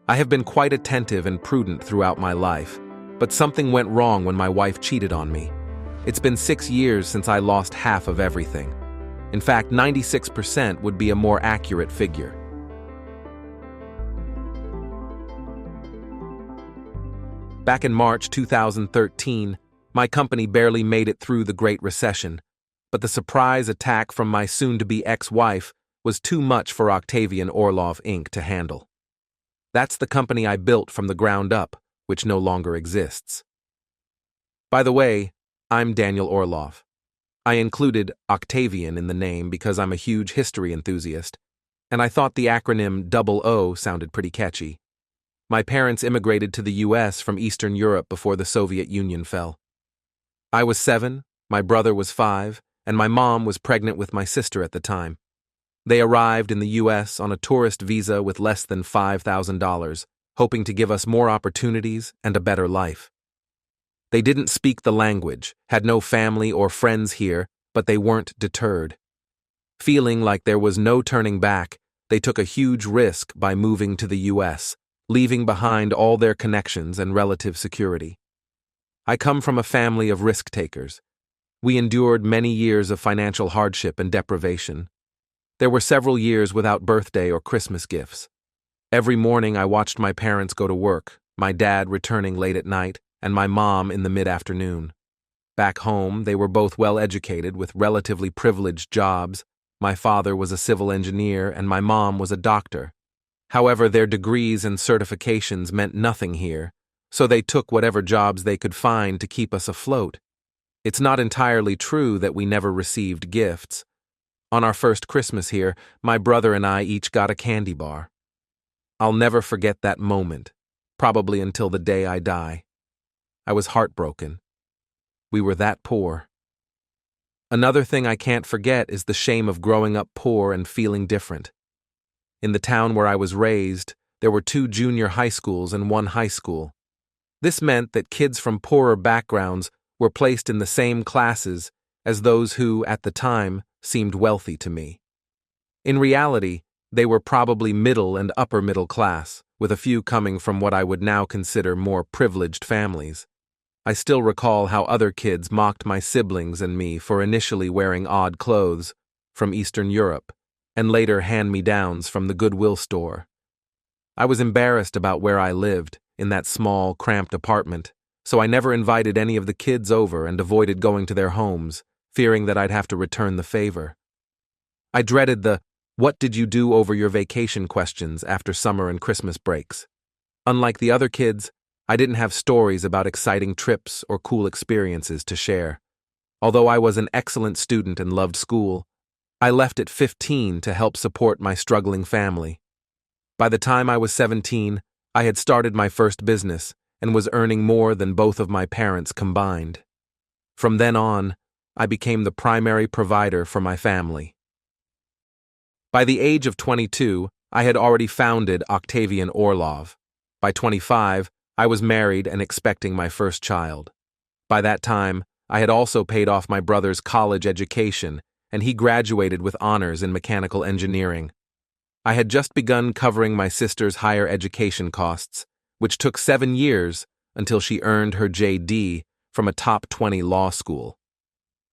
I have been quite attentive and prudent throughout my life, but something went wrong when my wife cheated on me. It's been 6 years since I lost half of everything. In fact, 96% would be a more accurate figure. Back in March 2013, my company barely made it through the Great Recession, but the surprise attack from my soon-to-be ex-wife was too much for Octavian Orlov Inc. to handle. That's the company I built from the ground up, which no longer exists. By the way, I'm Daniel Orlov. I included Octavian in the name because I'm a huge history enthusiast, and I thought the acronym OO sounded pretty catchy. My parents immigrated to the U.S. from Eastern Europe before the Soviet Union fell. I was 7, my brother was 5, and my mom was pregnant with my sister at the time. They arrived in the U.S. on a tourist visa with less than $5,000, hoping to give us more opportunities and a better life. They didn't speak the language, had no family or friends here, but they weren't deterred. Feeling like there was no turning back, they took a huge risk by moving to the U.S., leaving behind all their connections and relative security. I come from a family of risk-takers. We endured many years of financial hardship and deprivation. There were several years without birthday or Christmas gifts. Every morning I watched my parents go to work, my dad returning late at night, and my mom in the mid-afternoon. Back home, they were both well-educated with relatively privileged jobs. My father was a civil engineer and my mom was a doctor. However, their degrees and certifications meant nothing here, so they took whatever jobs they could find to keep us afloat. It's not entirely true that we never received gifts. On our first Christmas here, my brother and I each got a candy bar. I'll never forget that moment, probably until the day I die. I was heartbroken. We were that poor. Another thing I can't forget is the shame of growing up poor and feeling different. In the town where I was raised, there were 2 junior high schools and 1 high school. This meant that kids from poorer backgrounds were placed in the same classes as those who, at the time, seemed wealthy to me. In reality, they were probably middle and upper middle class, with a few coming from what I would now consider more privileged families. I still recall how other kids mocked my siblings and me for initially wearing odd clothes from Eastern Europe, and later hand-me-downs from the Goodwill store. I was embarrassed about where I lived, in that small, cramped apartment, so I never invited any of the kids over and avoided going to their homes, fearing that I'd have to return the favor. I dreaded the "what did you do over your vacation" questions after summer and Christmas breaks. Unlike the other kids, I didn't have stories about exciting trips or cool experiences to share. Although I was an excellent student and loved school, I left at 15 to help support my struggling family. By the time I was 17, I had started my first business and was earning more than both of my parents combined. From then on, I became the primary provider for my family. By the age of 22, I had already founded Octavian Orlov. By 25, I was married and expecting my first child. By that time, I had also paid off my brother's college education, and he graduated with honors in mechanical engineering. I had just begun covering my sister's higher education costs, which took 7 years until she earned her JD from a top 20 law school.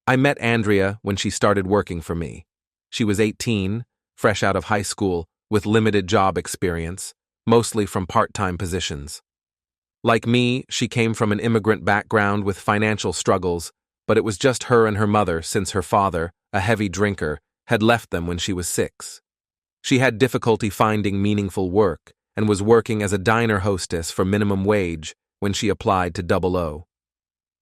I met Andrea when she started working for me. She was 18, fresh out of high school, with limited job experience, mostly from part-time positions. Like me, she came from an immigrant background with financial struggles, but it was just her and her mother since her father, a heavy drinker, had left them when she was 6. She had difficulty finding meaningful work and was working as a diner hostess for minimum wage when she applied to OO.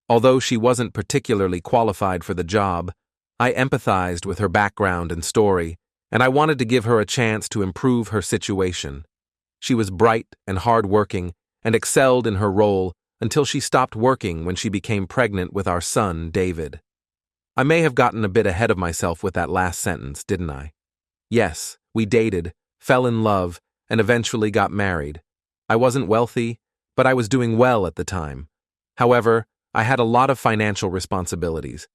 Although she wasn't particularly qualified for the job, I empathized with her background and story, and I wanted to give her a chance to improve her situation. She was bright and hard-working and excelled in her role until she stopped working when she became pregnant with our son, David. I may have gotten a bit ahead of myself with that last sentence, didn't I? Yes, we dated, fell in love, and eventually got married. I wasn't wealthy, but I was doing well at the time. However, I had a lot of financial responsibilities.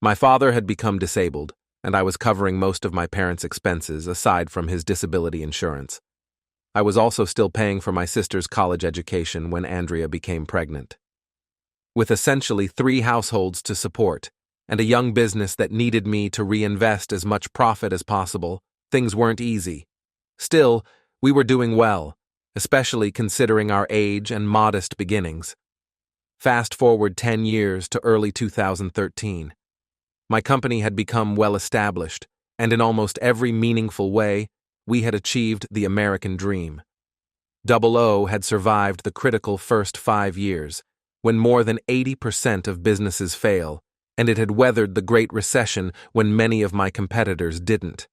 My father had become disabled, and I was covering most of my parents' expenses aside from his disability insurance. I was also still paying for my sister's college education when Andrea became pregnant. With essentially 3 households to support, and a young business that needed me to reinvest as much profit as possible, things weren't easy. Still, we were doing well, especially considering our age and modest beginnings. Fast forward 10 years to early 2013. My company had become well established, and in almost every meaningful way, we had achieved the American dream. Double O had survived the critical first 5 years, when more than 80% of businesses fail, and it had weathered the Great Recession when many of my competitors didn't.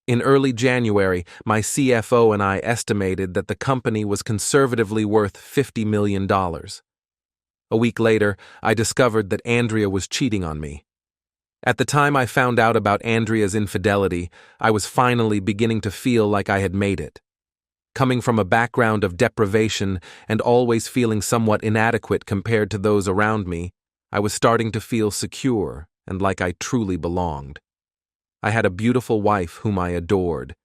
In early January, my CFO and I estimated that the company was conservatively worth $50 million. A week later, I discovered that Andrea was cheating on me. At the time I found out about Andrea's infidelity, I was finally beginning to feel like I had made it. Coming from a background of deprivation and always feeling somewhat inadequate compared to those around me, I was starting to feel secure and like I truly belonged. I had a beautiful wife whom I adored,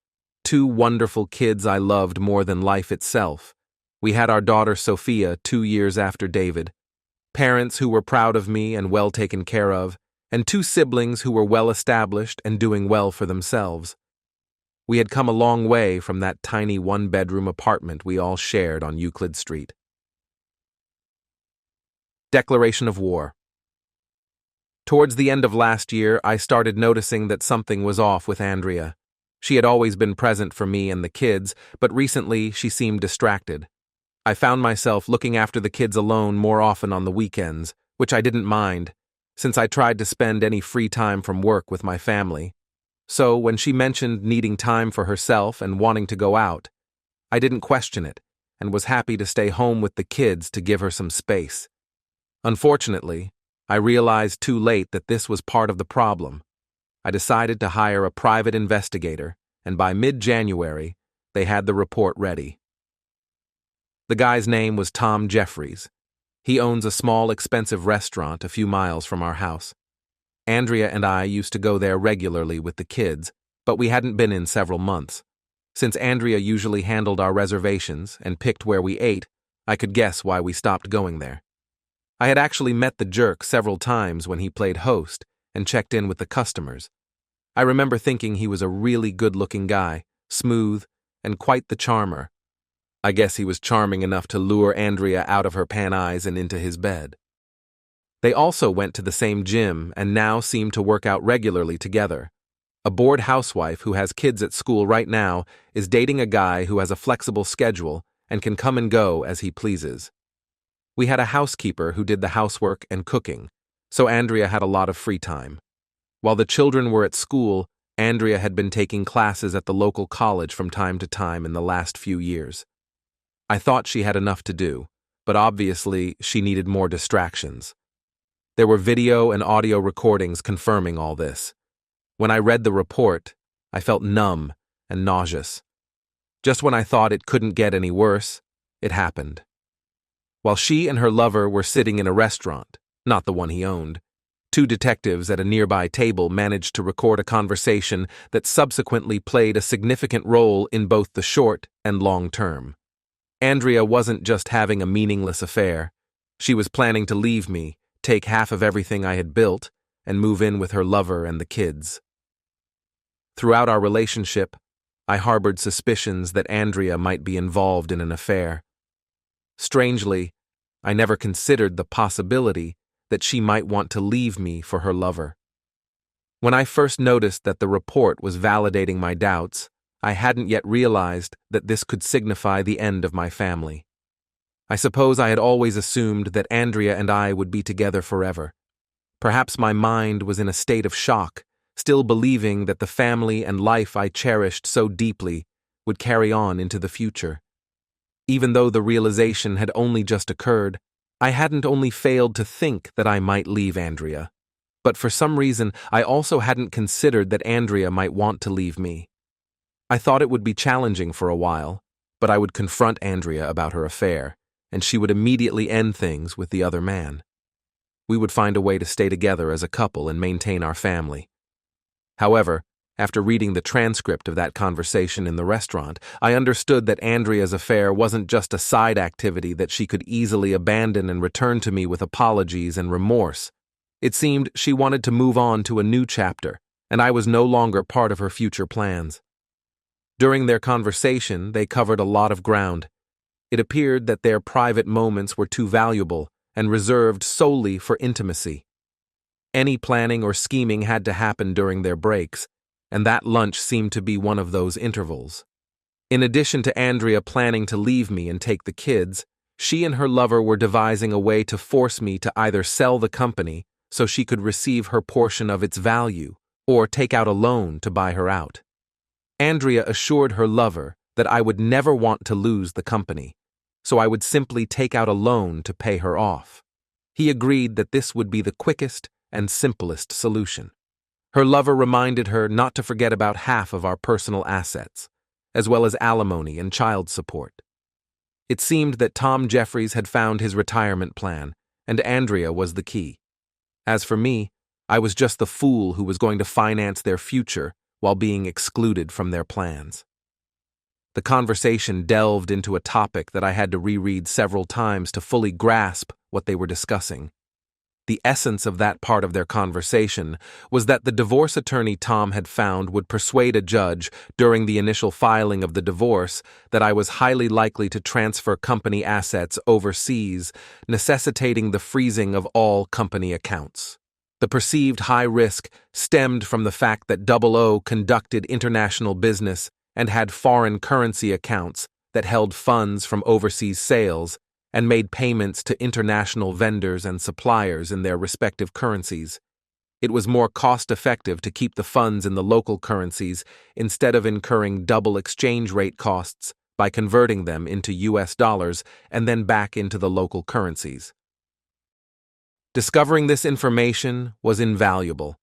2 wonderful kids I loved more than life itself. We had our daughter Sophia 2 years after David, parents who were proud of me and well taken care of, and 2 siblings who were well established and doing well for themselves. We had come a long way from that tiny 1-bedroom apartment we all shared on Euclid Street. Declaration of war. Towards the end of last year, I started noticing that something was off with Andrea. She had always been present for me and the kids, but recently she seemed distracted. I found myself looking after the kids alone more often on the weekends, which I didn't mind, since I tried to spend any free time from work with my family. So when she mentioned needing time for herself and wanting to go out, I didn't question it and was happy to stay home with the kids to give her some space. Unfortunately, I realized too late that this was part of the problem. I decided to hire a private investigator, and by mid-January, they had the report ready. The guy's name was Tom Jeffries. He owns a small, expensive restaurant a few miles from our house. Andrea and I used to go there regularly with the kids, but we hadn't been in several months. Since Andrea usually handled our reservations and picked where we ate, I could guess why we stopped going there. I had actually met the jerk several times when he played host and checked in with the customers. I remember thinking he was a really good-looking guy, smooth, and quite the charmer. I guess he was charming enough to lure Andrea out of her pan eyes and into his bed. They also went to the same gym and now seem to work out regularly together. A bored housewife who has kids at school right now is dating a guy who has a flexible schedule and can come and go as he pleases. We had a housekeeper who did the housework and cooking, so Andrea had a lot of free time. While the children were at school, Andrea had been taking classes at the local college from time to time in the last few years. I thought she had enough to do, but obviously she needed more distractions. There were video and audio recordings confirming all this. When I read the report, I felt numb and nauseous. Just when I thought it couldn't get any worse, it happened. While she and her lover were sitting in a restaurant, not the one he owned, 2 detectives at a nearby table managed to record a conversation that subsequently played a significant role in both the short and long term. Andrea wasn't just having a meaningless affair. She was planning to leave me, take half of everything I had built, and move in with her lover and the kids. Throughout our relationship, I harbored suspicions that Andrea might be involved in an affair. Strangely, I never considered the possibility that she might want to leave me for her lover. When I first noticed that the report was validating my doubts, I hadn't yet realized that this could signify the end of my family. I suppose I had always assumed that Andrea and I would be together forever. Perhaps my mind was in a state of shock, still believing that the family and life I cherished so deeply would carry on into the future. Even though the realization had only just occurred, I hadn't only failed to think that I might leave Andrea, but for some reason I also hadn't considered that Andrea might want to leave me. I thought it would be challenging for a while, but I would confront Andrea about her affair, and she would immediately end things with the other man. We would find a way to stay together as a couple and maintain our family. However, After reading the transcript of that conversation in the restaurant, I understood that Andrea's affair wasn't just a side activity that she could easily abandon and return to me with apologies and remorse. It seemed she wanted to move on to a new chapter, and I was no longer part of her future plans. During their conversation, they covered a lot of ground. It appeared that their private moments were too valuable and reserved solely for intimacy. Any planning or scheming had to happen during their breaks, and that lunch seemed to be one of those intervals. In addition to Andrea planning to leave me and take the kids, she and her lover were devising a way to force me to either sell the company so she could receive her portion of its value, or take out a loan to buy her out. Andrea assured her lover that I would never want to lose the company, so I would simply take out a loan to pay her off. He agreed that this would be the quickest and simplest solution. Her lover reminded her not to forget about half of our personal assets, as well as alimony and child support. It seemed that Tom Jeffries had found his retirement plan, and Andrea was the key. As for me, I was just the fool who was going to finance their future while being excluded from their plans. The conversation delved into a topic that I had to reread several times to fully grasp what they were discussing. The essence of that part of their conversation was that the divorce attorney Tom had found would persuade a judge during the initial filing of the divorce that I was highly likely to transfer company assets overseas, necessitating the freezing of all company accounts. The perceived high risk stemmed from the fact that O conducted international business and had foreign currency accounts that held funds from overseas sales and made payments to international vendors and suppliers in their respective currencies. It was more cost-effective to keep the funds in the local currencies instead of incurring double exchange rate costs by converting them into US dollars and then back into the local currencies. Discovering this information was invaluable.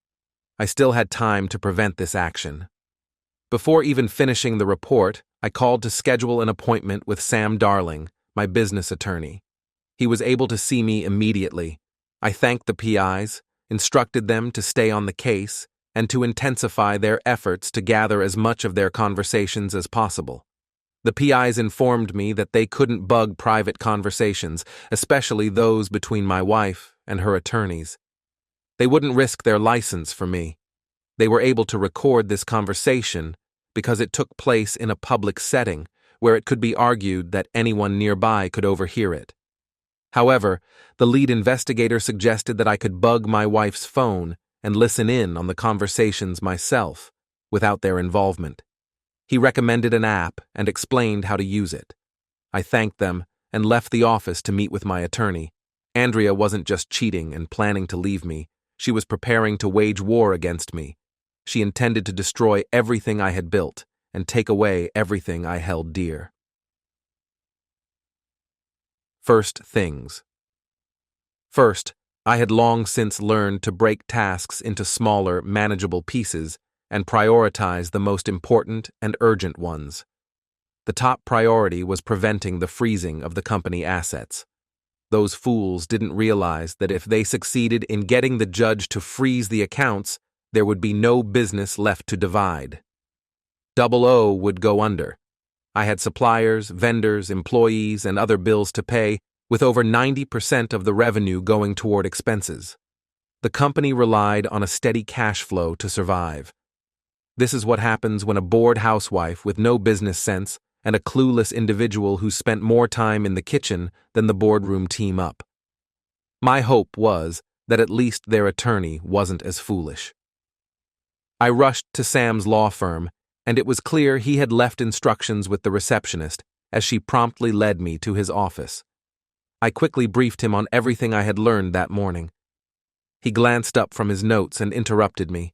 I still had time to prevent this action. Before even finishing the report, I called to schedule an appointment with Sam Darling, my business attorney. He was able to see me immediately. I thanked the PIs, instructed them to stay on the case, and to intensify their efforts to gather as much of their conversations as possible. The PIs informed me that they couldn't bug private conversations, especially those between my wife and her attorneys. They wouldn't risk their license for me. They were able to record this conversation because it took place in a public setting where it could be argued that anyone nearby could overhear it. However, the lead investigator suggested that I could bug my wife's phone and listen in on the conversations myself, without their involvement. He recommended an app and explained how to use it. I thanked them and left the office to meet with my attorney. Andrea wasn't just cheating and planning to leave me, she was preparing to wage war against me. She intended to destroy everything I had built and take away everything I held dear. First things. First, I had long since learned to break tasks into smaller, manageable pieces and prioritize the most important and urgent ones. The top priority was preventing the freezing of the company assets. Those fools didn't realize that if they succeeded in getting the judge to freeze the accounts, there would be no business left to divide. O would go under. I had suppliers, vendors, employees, and other bills to pay, with over 90% of the revenue going toward expenses. The company relied on a steady cash flow to survive. This is what happens when a bored housewife with no business sense and a clueless individual who spent more time in the kitchen than the boardroom team up. My hope was that at least their attorney wasn't as foolish. I rushed to Sam's law firm, and it was clear he had left instructions with the receptionist as she promptly led me to his office. I quickly briefed him on everything I had learned that morning. He glanced up from his notes and interrupted me.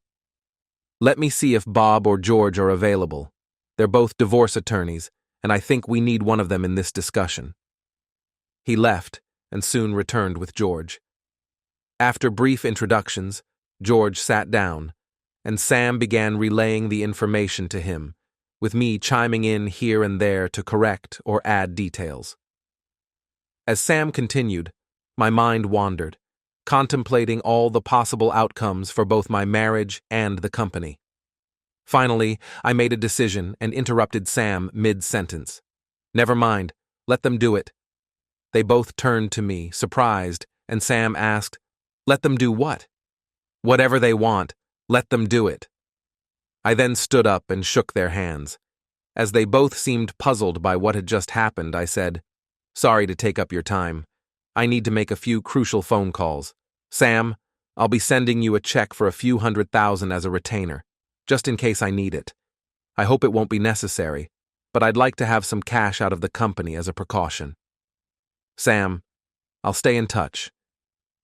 "Let me see if Bob or George are available. They're both divorce attorneys, and I think we need one of them in this discussion." He left and soon returned with George. After brief introductions, George sat down, and Sam began relaying the information to him, with me chiming in here and there to correct or add details. As Sam continued, my mind wandered, contemplating all the possible outcomes for both my marriage and the company. Finally, I made a decision and interrupted Sam mid-sentence. "Never mind, let them do it." They both turned to me, surprised, and Sam asked, "Let them do what?" "Whatever they want, let them do it." I then stood up and shook their hands. As they both seemed puzzled by what had just happened, I said, "Sorry to take up your time. I need to make a few crucial phone calls. Sam, I'll be sending you a check for a few $100,000 as a retainer, just in case I need it. I hope it won't be necessary, but I'd like to have some cash out of the company as a precaution." "Sam, I'll stay in touch.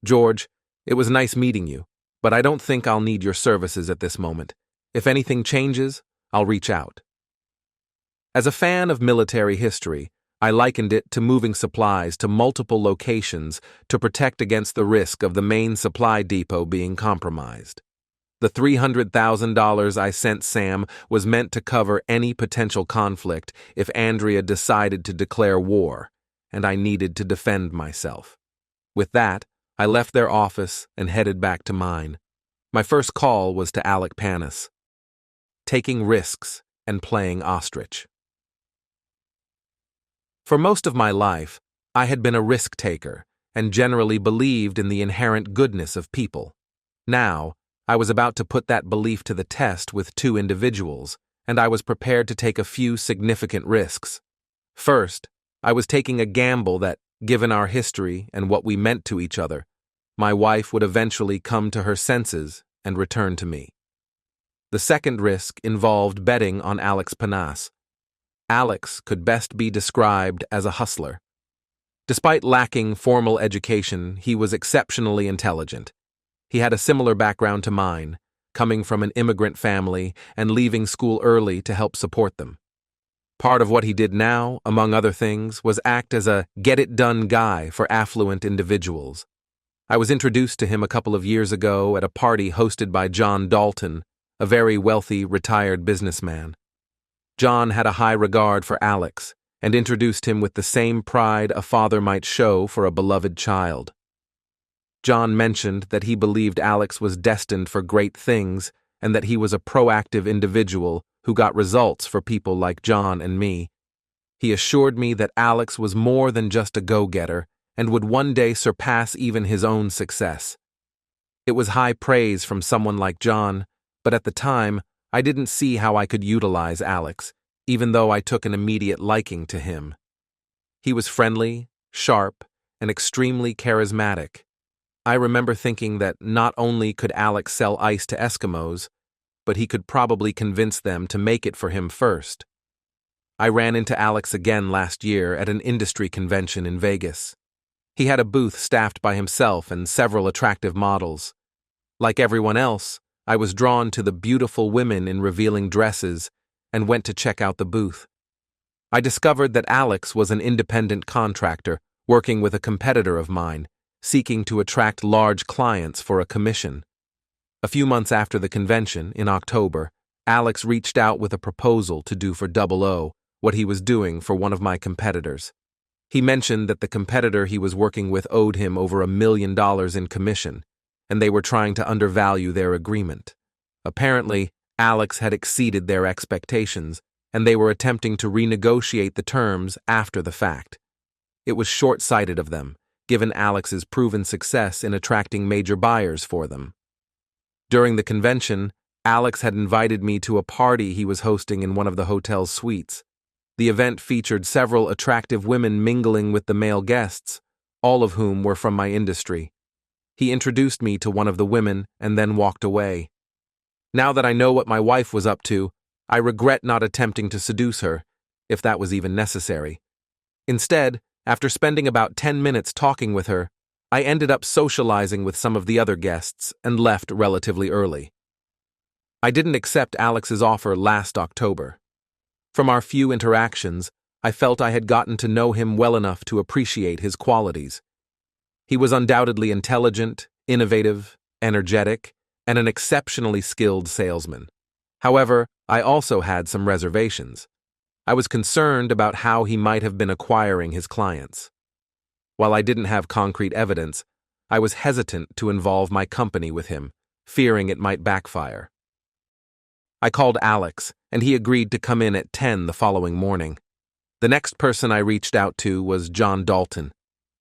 George, it was nice meeting you, but I don't think I'll need your services at this moment. If anything changes, I'll reach out." As a fan of military history, I likened it to moving supplies to multiple locations to protect against the risk of the main supply depot being compromised. The $300,000 I sent Sam was meant to cover any potential conflict if Andrea decided to declare war, and I needed to defend myself. With that, I left their office and headed back to mine. My first call was to Alec Panis. Taking risks and playing ostrich. For most of my life, I had been a risk-taker and generally believed in the inherent goodness of people. Now, I was about to put that belief to the test with two individuals, and I was prepared to take a few significant risks. First, I was taking a gamble that, given our history and what we meant to each other, my wife would eventually come to her senses and return to me. The second risk involved betting on Alex Panis. Alex could best be described as a hustler. Despite lacking formal education, he was exceptionally intelligent. He had a similar background to mine, coming from an immigrant family and leaving school early to help support them. Part of what he did now, among other things, was act as a get-it-done guy for affluent individuals. I was introduced to him a couple of years ago at a party hosted by John Dalton, a very wealthy, retired businessman. John had a high regard for Alex and introduced him with the same pride a father might show for a beloved child. John mentioned that he believed Alex was destined for great things and that he was a proactive individual who got results for people like John and me. He assured me that Alex was more than just a go-getter and would one day surpass even his own success. It was high praise from someone like John, but at the time, I didn't see how I could utilize Alex, even though I took an immediate liking to him. He was friendly, sharp, and extremely charismatic. I remember thinking that not only could Alex sell ice to Eskimos, but he could probably convince them to make it for him first. I ran into Alex again last year at an industry convention in Vegas. He had a booth staffed by himself and several attractive models. Like everyone else, I was drawn to the beautiful women in revealing dresses and went to check out the booth. I discovered that Alex was an independent contractor working with a competitor of mine, seeking to attract large clients for a commission. A few months after the convention, in October, Alex reached out with a proposal to do for Double O what he was doing for one of my competitors. He mentioned that the competitor he was working with owed him over $1 million in commission, and they were trying to undervalue their agreement. Apparently, Alex had exceeded their expectations, and they were attempting to renegotiate the terms after the fact. It was short-sighted of them, given Alex's proven success in attracting major buyers for them. During the convention, Alex had invited me to a party he was hosting in one of the hotel's suites. The event featured several attractive women mingling with the male guests, all of whom were from my industry. He introduced me to one of the women and then walked away. Now that I know what my wife was up to, I regret not attempting to seduce her, if that was even necessary. Instead, after spending about 10 minutes talking with her, I ended up socializing with some of the other guests and left relatively early. I didn't accept Alex's offer last October. From our few interactions, I felt I had gotten to know him well enough to appreciate his qualities. He was undoubtedly intelligent, innovative, energetic, and an exceptionally skilled salesman. However, I also had some reservations. I was concerned about how he might have been acquiring his clients. While I didn't have concrete evidence, I was hesitant to involve my company with him, fearing it might backfire. I called Alex, and he agreed to come in at 10 the following morning. The next person I reached out to was John Dalton.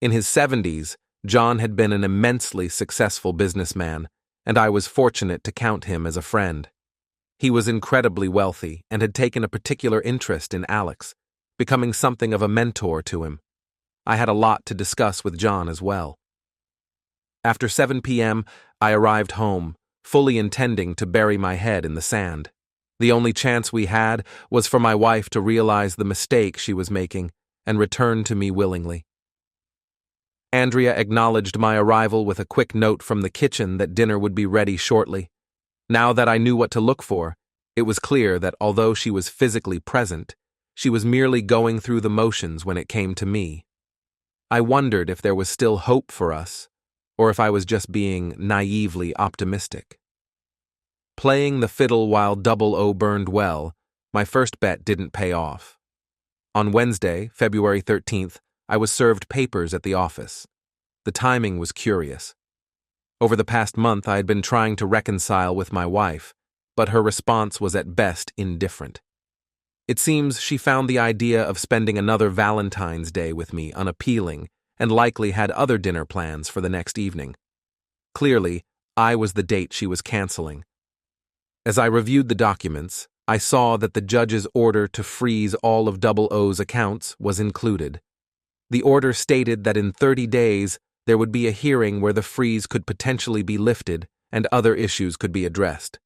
In his 70s, John had been an immensely successful businessman, and I was fortunate to count him as a friend. He was incredibly wealthy and had taken a particular interest in Alex, becoming something of a mentor to him. I had a lot to discuss with John as well. After 7 p.m., I arrived home, fully intending to bury my head in the sand. The only chance we had was for my wife to realize the mistake she was making and return to me willingly. Andrea acknowledged my arrival with a quick note from the kitchen that dinner would be ready shortly. Now that I knew what to look for, it was clear that although she was physically present, she was merely going through the motions when it came to me. I wondered if there was still hope for us, or if I was just being naively optimistic. Playing the fiddle while 00 burned well, my first bet didn't pay off. On Wednesday, February 13th, I was served papers at the office. The timing was curious. Over the past month, I had been trying to reconcile with my wife, but her response was at best indifferent. It seems she found the idea of spending another Valentine's Day with me unappealing and likely had other dinner plans for the next evening. Clearly, I was the date she was canceling. As I reviewed the documents, I saw that the judge's order to freeze all of 00's accounts was included. The order stated that in 30 days, there would be a hearing where the freeze could potentially be lifted and other issues could be addressed.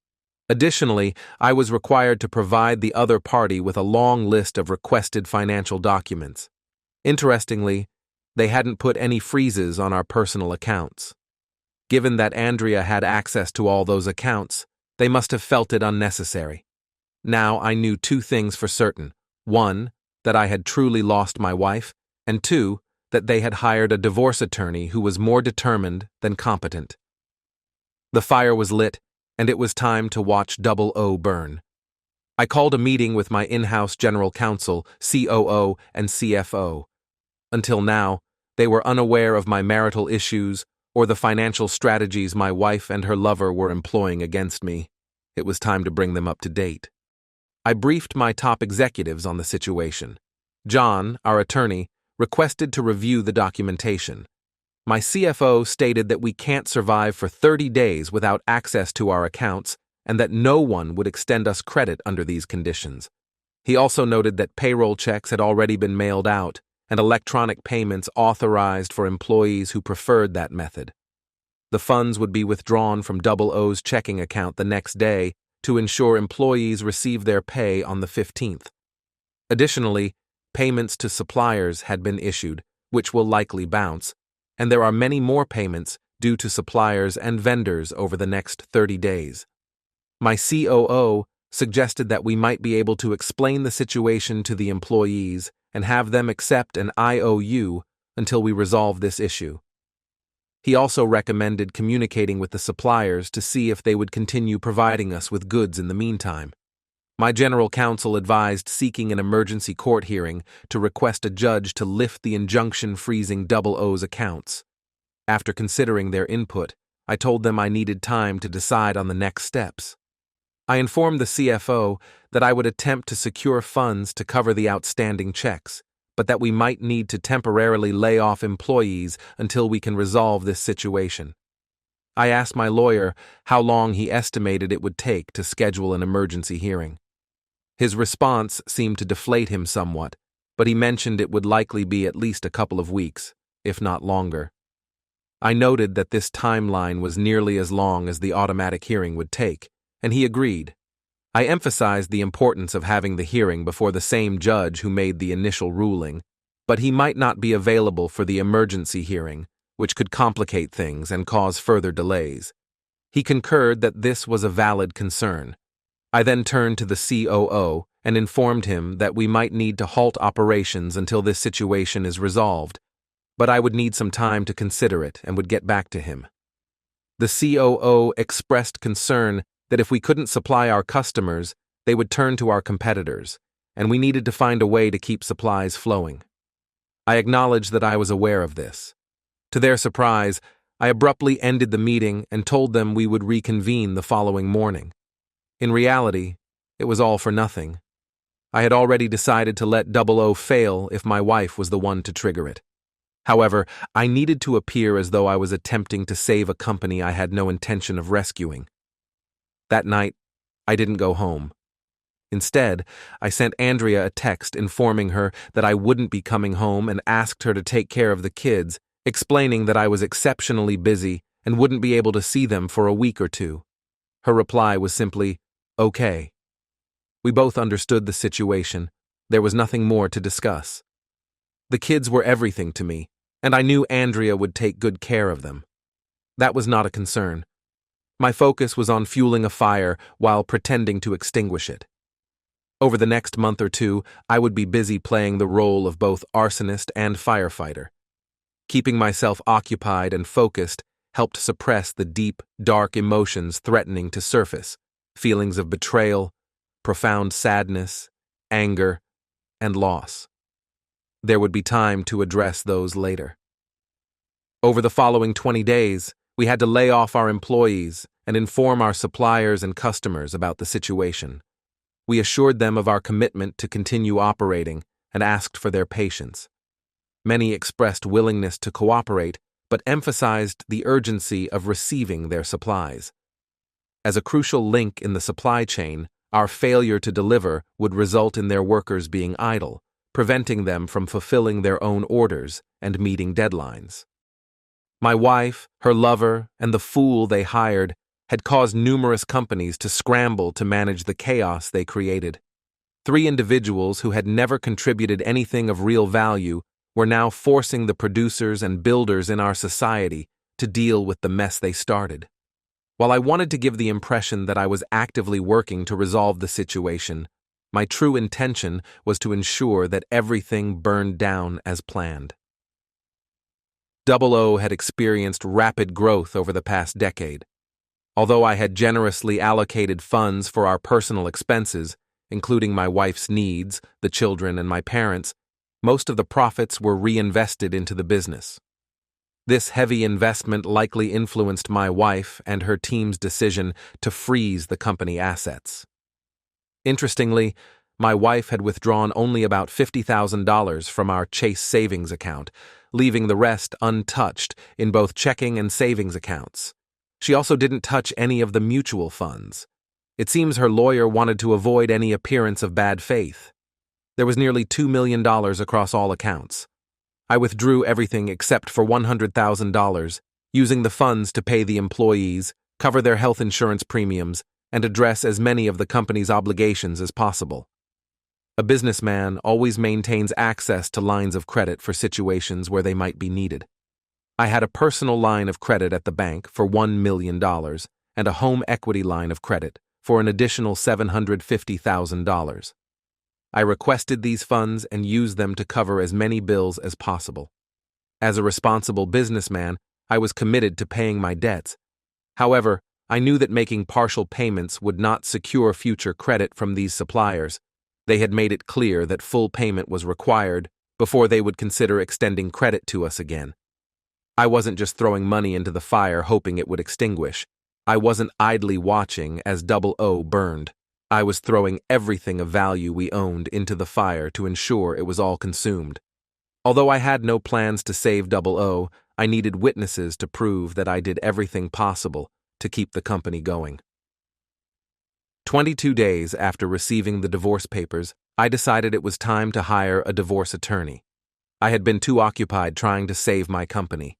Additionally, I was required to provide the other party with a long list of requested financial documents. Interestingly, they hadn't put any freezes on our personal accounts. Given that Andrea had access to all those accounts, they must have felt it unnecessary. Now I knew two things for certain. One, that I had truly lost my wife, and two, that they had hired a divorce attorney who was more determined than competent. The fire was lit, and it was time to watch 00 burn. I called a meeting with my in-house general counsel, COO, and CFO. Until now, they were unaware of my marital issues or the financial strategies my wife and her lover were employing against me. It was time to bring them up to date. I briefed my top executives on the situation. John, our attorney, requested to review the documentation. My CFO stated that we can't survive for 30 days without access to our accounts and that no one would extend us credit under these conditions. He also noted that payroll checks had already been mailed out and electronic payments authorized for employees who preferred that method. The funds would be withdrawn from 00's checking account the next day to ensure employees receive their pay on the 15th. Additionally, payments to suppliers had been issued, which will likely bounce, and there are many more payments due to suppliers and vendors over the next 30 days. My COO suggested that we might be able to explain the situation to the employees and have them accept an IOU until we resolve this issue. He also recommended communicating with the suppliers to see if they would continue providing us with goods in the meantime. My general counsel advised seeking an emergency court hearing to request a judge to lift the injunction freezing 00's accounts. After considering their input, I told them I needed time to decide on the next steps. I informed the CFO that I would attempt to secure funds to cover the outstanding checks, but that we might need to temporarily lay off employees until we can resolve this situation. I asked my lawyer how long he estimated it would take to schedule an emergency hearing. His response seemed to deflate him somewhat, but he mentioned it would likely be at least a couple of weeks, if not longer. I noted that this timeline was nearly as long as the automatic hearing would take, and he agreed. I emphasized the importance of having the hearing before the same judge who made the initial ruling, but he might not be available for the emergency hearing, which could complicate things and cause further delays. He concurred that this was a valid concern. I then turned to the COO and informed him that we might need to halt operations until this situation is resolved, but I would need some time to consider it and would get back to him. The COO expressed concern that if we couldn't supply our customers, they would turn to our competitors, and we needed to find a way to keep supplies flowing. I acknowledged that I was aware of this. To their surprise, I abruptly ended the meeting and told them we would reconvene the following morning. In reality, it was all for nothing. I had already decided to let Double O fail if my wife was the one to trigger it. However, I needed to appear as though I was attempting to save a company I had no intention of rescuing. That night, I didn't go home. Instead, I sent Andrea a text informing her that I wouldn't be coming home and asked her to take care of the kids, explaining that I was exceptionally busy and wouldn't be able to see them for a week or two. Her reply was simply, "Okay." We both understood the situation. There was nothing more to discuss. The kids were everything to me, and I knew Andrea would take good care of them. That was not a concern. My focus was on fueling a fire while pretending to extinguish it. Over the next month or two, I would be busy playing the role of both arsonist and firefighter. Keeping myself occupied and focused helped suppress the deep, dark emotions threatening to surface, feelings of betrayal, profound sadness, anger, and loss. There would be time to address those later. Over the following 20 days, we had to lay off our employees and inform our suppliers and customers about the situation. We assured them of our commitment to continue operating and asked for their patience. Many expressed willingness to cooperate, but emphasized the urgency of receiving their supplies. As a crucial link in the supply chain, our failure to deliver would result in their workers being idle, preventing them from fulfilling their own orders and meeting deadlines. My wife, her lover, and the fool they hired had caused numerous companies to scramble to manage the chaos they created. 3 individuals who had never contributed anything of real value were now forcing the producers and builders in our society to deal with the mess they started. While I wanted to give the impression that I was actively working to resolve the situation, my true intention was to ensure that everything burned down as planned. Double O had experienced rapid growth over the past decade. Although I had generously allocated funds for our personal expenses, including my wife's needs, the children, and my parents, most of the profits were reinvested into the business. This heavy investment likely influenced my wife and her team's decision to freeze the company assets. Interestingly, my wife had withdrawn only about $50,000 from our Chase savings account, leaving the rest untouched in both checking and savings accounts. She also didn't touch any of the mutual funds. It seems her lawyer wanted to avoid any appearance of bad faith. There was nearly $2 million across all accounts. I withdrew everything except for $100,000, using the funds to pay the employees, cover their health insurance premiums, and address as many of the company's obligations as possible. A businessman always maintains access to lines of credit for situations where they might be needed. I had a personal line of credit at the bank for $1 million and a home equity line of credit for an additional $750,000. I requested these funds and used them to cover as many bills as possible. As a responsible businessman, I was committed to paying my debts. However, I knew that making partial payments would not secure future credit from these suppliers. They had made it clear that full payment was required before they would consider extending credit to us again. I wasn't just throwing money into the fire hoping it would extinguish. I wasn't idly watching as Double O burned. I was throwing everything of value we owned into the fire to ensure it was all consumed. Although I had no plans to save Double O, I needed witnesses to prove that I did everything possible to keep the company going. 22 days after receiving the divorce papers, I decided it was time to hire a divorce attorney. I had been too occupied trying to save my company.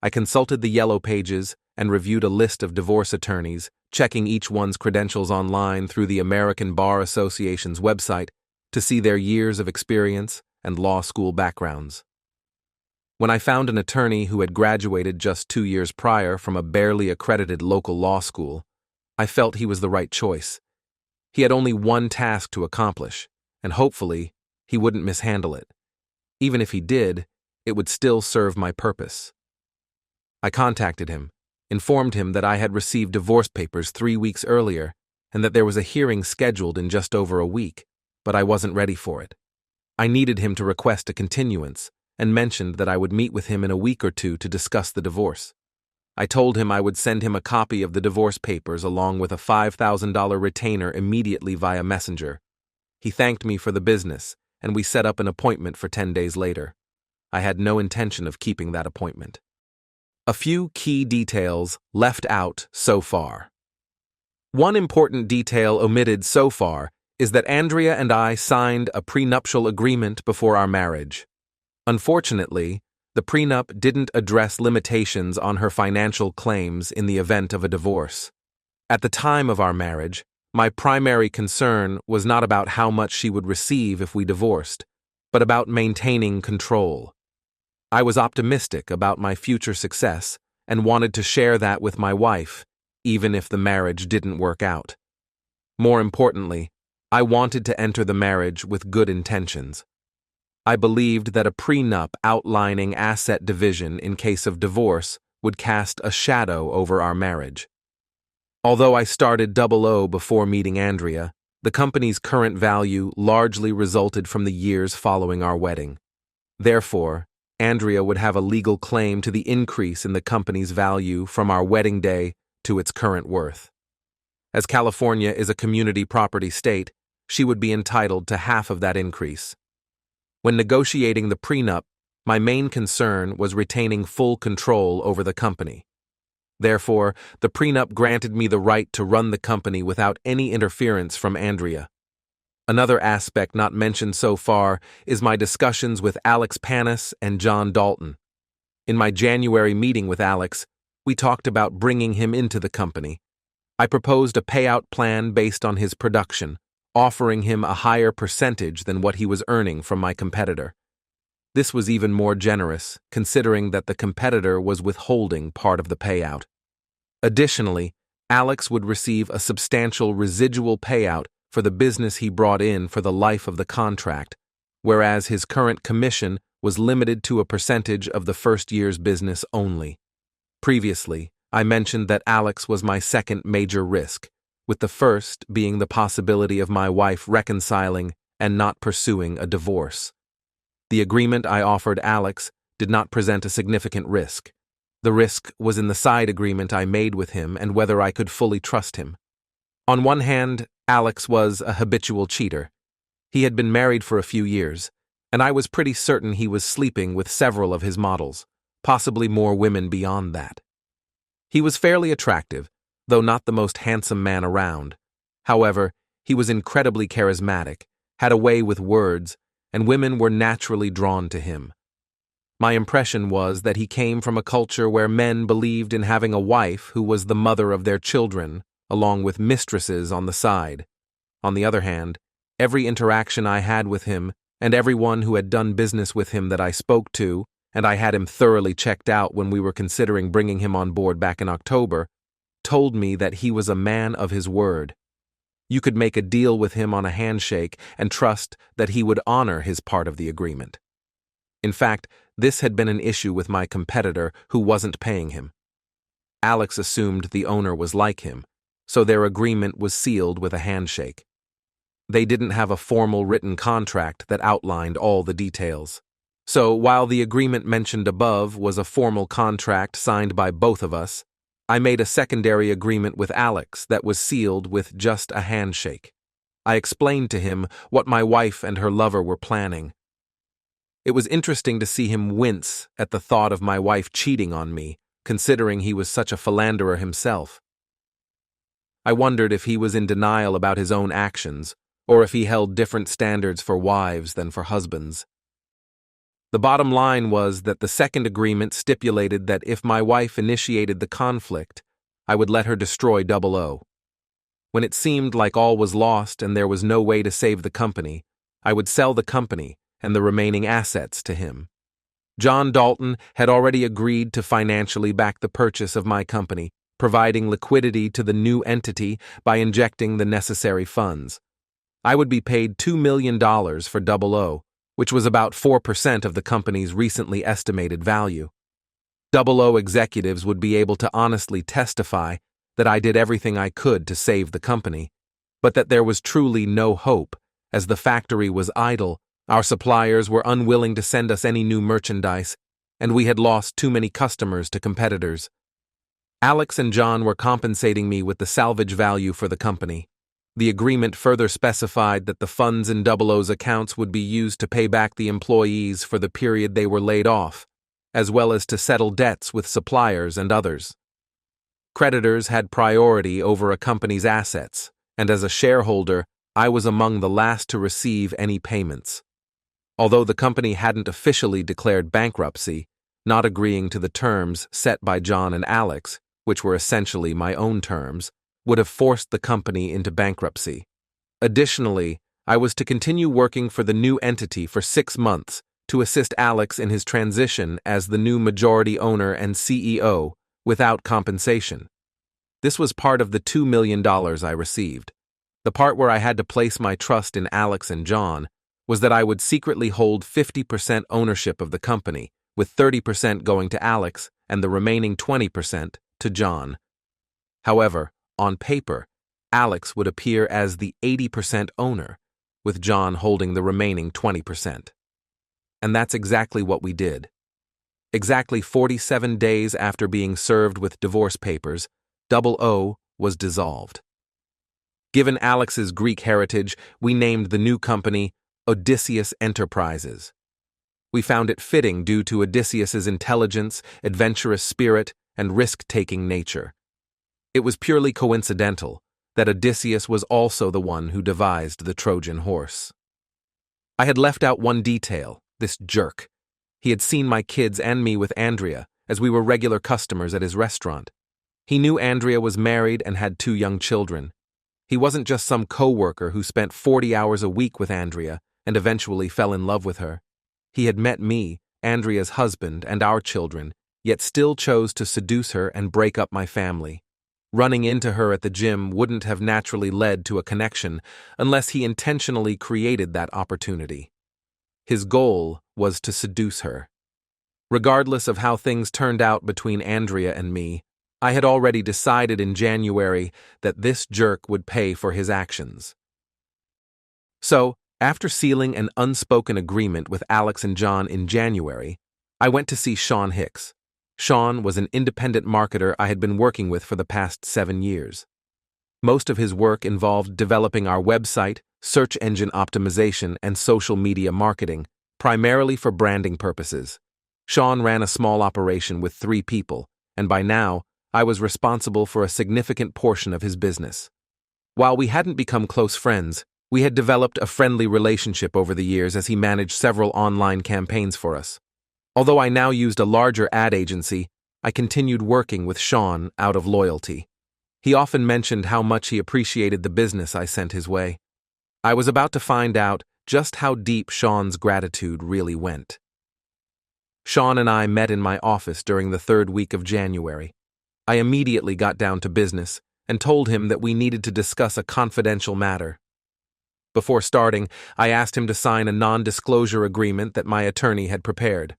I consulted the Yellow Pages and reviewed a list of divorce attorneys, checking each one's credentials online through the American Bar Association's website to see their years of experience and law school backgrounds. When I found an attorney who had graduated just 2 years prior from a barely accredited local law school, I felt he was the right choice. He had only one task to accomplish, and hopefully, he wouldn't mishandle it. Even if he did, it would still serve my purpose. I contacted him, informed him that I had received divorce papers 3 weeks earlier and that there was a hearing scheduled in just over a week, but I wasn't ready for it. I needed him to request a continuance and mentioned that I would meet with him in a week or two to discuss the divorce. I told him I would send him a copy of the divorce papers along with a $5,000 retainer immediately via messenger. He thanked me for the business, and we set up an appointment for 10 days later. I had no intention of keeping that appointment. A few key details left out so far. One important detail omitted so far is that Andrea and I signed a prenuptial agreement before our marriage. Unfortunately, the prenup didn't address limitations on her financial claims in the event of a divorce. At the time of our marriage, my primary concern was not about how much she would receive if we divorced, but about maintaining control. I was optimistic about my future success and wanted to share that with my wife, even if the marriage didn't work out. More importantly, I wanted to enter the marriage with good intentions. I believed that a prenup outlining asset division in case of divorce would cast a shadow over our marriage. Although I started O before meeting Andrea, the company's current value largely resulted from the years following our wedding. Therefore, Andrea would have a legal claim to the increase in the company's value from our wedding day to its current worth. As California is a community property state, she would be entitled to half of that increase. When negotiating the prenup, my main concern was retaining full control over the company. Therefore, the prenup granted me the right to run the company without any interference from Andrea. Another aspect not mentioned so far is my discussions with Alex Panis and John Dalton. In my January meeting with Alex, we talked about bringing him into the company. I proposed a payout plan based on his production, offering him a higher percentage than what he was earning from my competitor. This was even more generous, considering that the competitor was withholding part of the payout. Additionally, Alex would receive a substantial residual payout for the business he brought in for the life of the contract, whereas his current commission was limited to a percentage of the first year's business only. Previously, I mentioned that Alex was my second major risk, with the first being the possibility of my wife reconciling and not pursuing a divorce. The agreement I offered Alex did not present a significant risk. The risk was in the side agreement I made with him and whether I could fully trust him. On one hand, Alex was a habitual cheater. He had been married for a few years, and I was pretty certain he was sleeping with several of his models, possibly more women beyond that. He was fairly attractive, though not the most handsome man around. However, he was incredibly charismatic, had a way with words, and women were naturally drawn to him. My impression was that he came from a culture where men believed in having a wife who was the mother of their children, along with mistresses on the side. On the other hand, every interaction I had with him, and everyone who had done business with him that I spoke to, and I had him thoroughly checked out when we were considering bringing him on board back in October, told me that he was a man of his word. You could make a deal with him on a handshake and trust that he would honor his part of the agreement. In fact, this had been an issue with my competitor who wasn't paying him. Alex assumed the owner was like him, so their agreement was sealed with a handshake. They didn't have a formal written contract that outlined all the details. So while the agreement mentioned above was a formal contract signed by both of us, I made a secondary agreement with Alex that was sealed with just a handshake. I explained to him what my wife and her lover were planning. It was interesting to see him wince at the thought of my wife cheating on me, considering he was such a philanderer himself. I wondered if he was in denial about his own actions, or if he held different standards for wives than for husbands. The bottom line was that the second agreement stipulated that if my wife initiated the conflict, I would let her destroy O. When it seemed like all was lost and there was no way to save the company, I would sell the company and the remaining assets to him. John Dalton had already agreed to financially back the purchase of my company, providing liquidity to the new entity by injecting the necessary funds. I would be paid $2 million for O, which was about 4% of the company's recently estimated value. O executives would be able to honestly testify that I did everything I could to save the company, but that there was truly no hope, as the factory was idle, our suppliers were unwilling to send us any new merchandise, and we had lost too many customers to competitors. Alex and John were compensating me with the salvage value for the company. The agreement further specified that the funds in Double O's accounts would be used to pay back the employees for the period they were laid off, as well as to settle debts with suppliers and others. Creditors had priority over a company's assets, and as a shareholder, I was among the last to receive any payments. Although the company hadn't officially declared bankruptcy, not agreeing to the terms set by John and Alex, which were essentially my own terms, would have forced the company into bankruptcy. Additionally, I was to continue working for the new entity for 6 months to assist Alex in his transition as the new majority owner and CEO without compensation. This was part of the $2 million I received. The part where I had to place my trust in Alex and John was that I would secretly hold 50% ownership of the company, with 30% going to Alex and the remaining 20% to John. However, on paper, Alex would appear as the 80% owner, with John holding the remaining 20%. And that's exactly what we did. Exactly 47 days after being served with divorce papers, Double O was dissolved. Given Alex's Greek heritage, we named the new company Odysseus Enterprises. We found it fitting due to Odysseus's intelligence, adventurous spirit, and risk-taking nature. It was purely coincidental that Odysseus was also the one who devised the Trojan horse. I had left out one detail, this jerk. He had seen my kids and me with Andrea, as we were regular customers at his restaurant. He knew Andrea was married and had 2 young children. He wasn't just some co-worker who spent 40 hours a week with Andrea and eventually fell in love with her. He had met me, Andrea's husband, and our children, yet still chose to seduce her and break up my family. Running into her at the gym wouldn't have naturally led to a connection unless he intentionally created that opportunity. His goal was to seduce her. Regardless of how things turned out between Andrea and me, I had already decided in January that this jerk would pay for his actions. So, after sealing an unspoken agreement with Alex and John in January, I went to see Sean Hicks. Sean was an independent marketer I had been working with for the past 7 years. Most of his work involved developing our website, search engine optimization, and social media marketing, primarily for branding purposes. Sean ran a small operation with 3 people, and by now, I was responsible for a significant portion of his business. While we hadn't become close friends, we had developed a friendly relationship over the years as he managed several online campaigns for us. Although I now used a larger ad agency, I continued working with Sean out of loyalty. He often mentioned how much he appreciated the business I sent his way. I was about to find out just how deep Sean's gratitude really went. Sean and I met in my office during the 3rd week of January. I immediately got down to business and told him that we needed to discuss a confidential matter. Before starting, I asked him to sign a non-disclosure agreement that my attorney had prepared.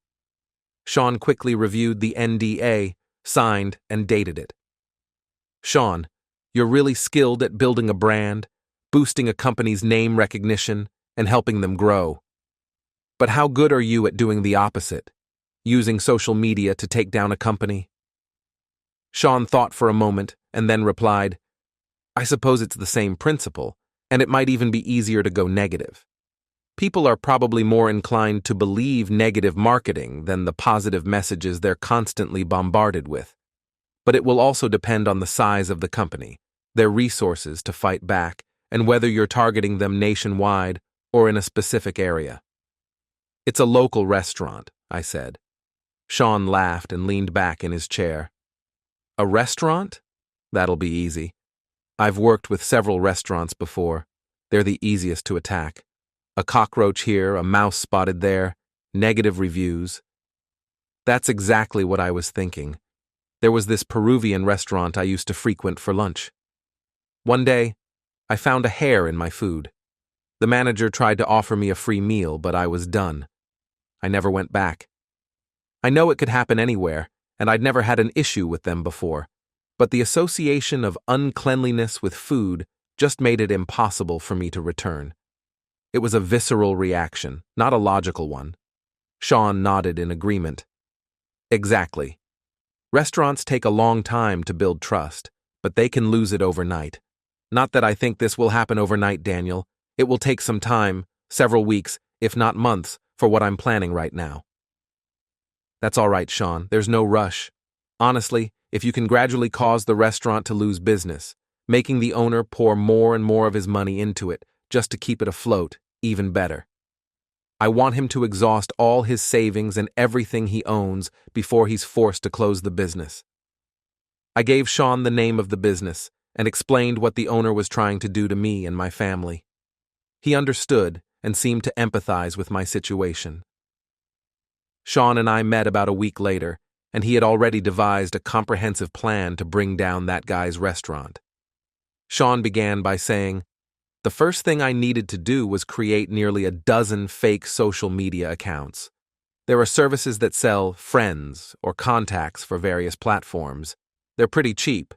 Sean quickly reviewed the NDA, signed, and dated it. Sean, you're really skilled at building a brand, boosting a company's name recognition, and helping them grow. But how good are you at doing the opposite, using social media to take down a company? Sean thought for a moment and then replied, I suppose it's the same principle, and it might even be easier to go negative. People are probably more inclined to believe negative marketing than the positive messages they're constantly bombarded with. But it will also depend on the size of the company, their resources to fight back, and whether you're targeting them nationwide or in a specific area. It's a local restaurant, I said. Sean laughed and leaned back in his chair. A restaurant? That'll be easy. I've worked with several restaurants before. They're the easiest to attack. A cockroach here, a mouse spotted there, negative reviews. That's exactly what I was thinking. There was this Peruvian restaurant I used to frequent for lunch. One day, I found a hair in my food. The manager tried to offer me a free meal, but I was done. I never went back. I know it could happen anywhere, and I'd never had an issue with them before, but the association of uncleanliness with food just made it impossible for me to return. It was a visceral reaction, not a logical one. Sean nodded in agreement. Exactly. Restaurants take a long time to build trust, but they can lose it overnight. Not that I think this will happen overnight, Daniel. It will take some time, several weeks, if not months, for what I'm planning right now. That's all right, Sean. There's no rush. Honestly, if you can gradually cause the restaurant to lose business, making the owner pour more and more of his money into it just to keep it afloat, even better. I want him to exhaust all his savings and everything he owns before he's forced to close the business. I gave Sean the name of the business and explained what the owner was trying to do to me and my family. He understood and seemed to empathize with my situation. Sean and I met about a week later, and he had already devised a comprehensive plan to bring down that guy's restaurant. Sean began by saying, "The first thing I needed to do was create nearly a dozen fake social media accounts. There are services that sell friends or contacts for various platforms. They're pretty cheap,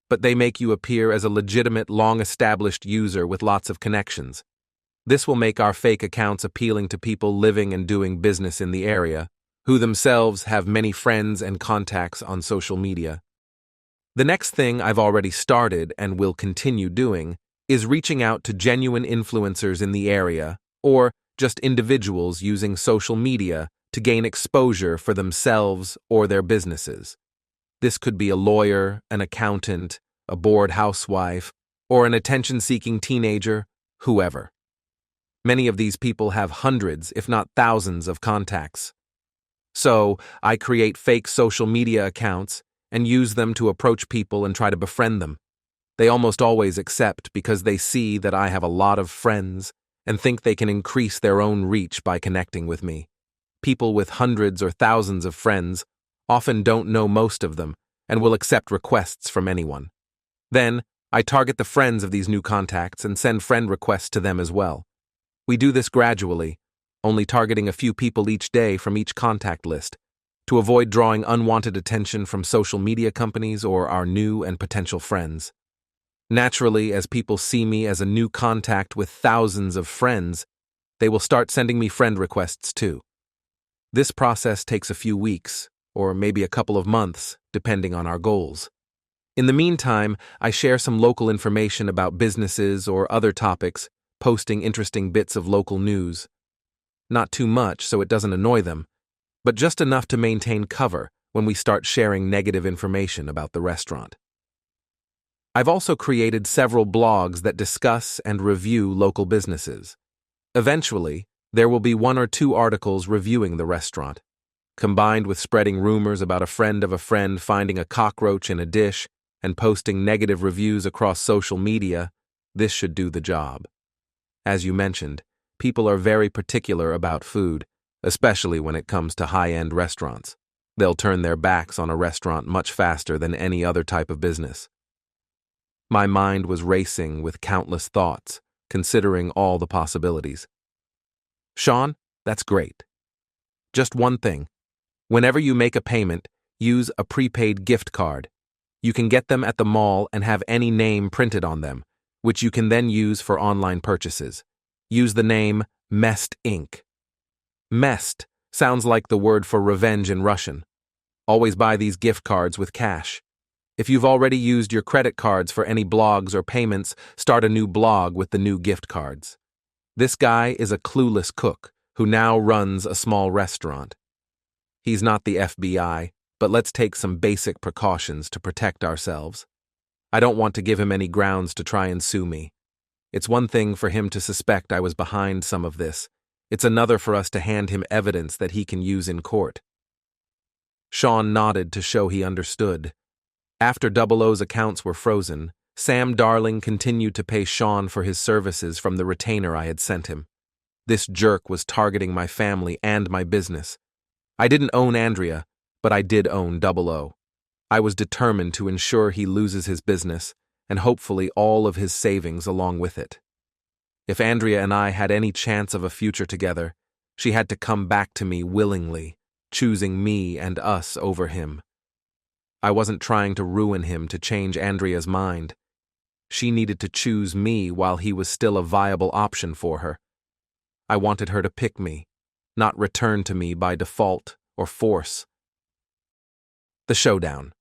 but they make you appear as a legitimate, long-established user with lots of connections. This will make our fake accounts appealing to people living and doing business in the area, who themselves have many friends and contacts on social media. The next thing I've already started and will continue doing is reaching out to genuine influencers in the area, or just individuals using social media to gain exposure for themselves or their businesses. This could be a lawyer, an accountant, a bored housewife, or an attention-seeking teenager, whoever. Many of these people have hundreds, if not thousands, of contacts. So, I create fake social media accounts and use them to approach people and try to befriend them. They almost always accept because they see that I have a lot of friends and think they can increase their own reach by connecting with me. People with hundreds or thousands of friends often don't know most of them and will accept requests from anyone. Then, I target the friends of these new contacts and send friend requests to them as well. We do this gradually, only targeting a few people each day from each contact list, to avoid drawing unwanted attention from social media companies or our new and potential friends. Naturally, as people see me as a new contact with thousands of friends, they will start sending me friend requests too. This process takes a few weeks, or maybe a couple of months, depending on our goals. In the meantime, I share some local information about businesses or other topics, posting interesting bits of local news. Not too much so it doesn't annoy them, but just enough to maintain cover when we start sharing negative information about the restaurant. I've also created several blogs that discuss and review local businesses. Eventually, there will be 1 or 2 articles reviewing the restaurant. Combined with spreading rumors about a friend finding a cockroach in a dish and posting negative reviews across social media, this should do the job. As you mentioned, people are very particular about food, especially when it comes to high-end restaurants. They'll turn their backs on a restaurant much faster than any other type of business. My mind was racing with countless thoughts, considering all the possibilities. Sean, that's great. Just one thing. Whenever you make a payment, use a prepaid gift card. You can get them at the mall and have any name printed on them, which you can then use for online purchases. Use the name Mest Inc. Mest sounds like the word for revenge in Russian. Always buy these gift cards with cash. If you've already used your credit cards for any blogs or payments, start a new blog with the new gift cards. This guy is a clueless cook who now runs a small restaurant. He's not the FBI, but let's take some basic precautions to protect ourselves. I don't want to give him any grounds to try and sue me. It's one thing for him to suspect I was behind some of this. It's another for us to hand him evidence that he can use in court. Sean nodded to show he understood. After 00's accounts were frozen, Sam Darling continued to pay Sean for his services from the retainer I had sent him. This jerk was targeting my family and my business. I didn't own Andrea, but I did own 00. I was determined to ensure he loses his business, and hopefully all of his savings along with it. If Andrea and I had any chance of a future together, she had to come back to me willingly, choosing me and us over him. I wasn't trying to ruin him to change Andrea's mind. She needed to choose me while he was still a viable option for her. I wanted her to pick me, not return to me by default or force. The Showdown.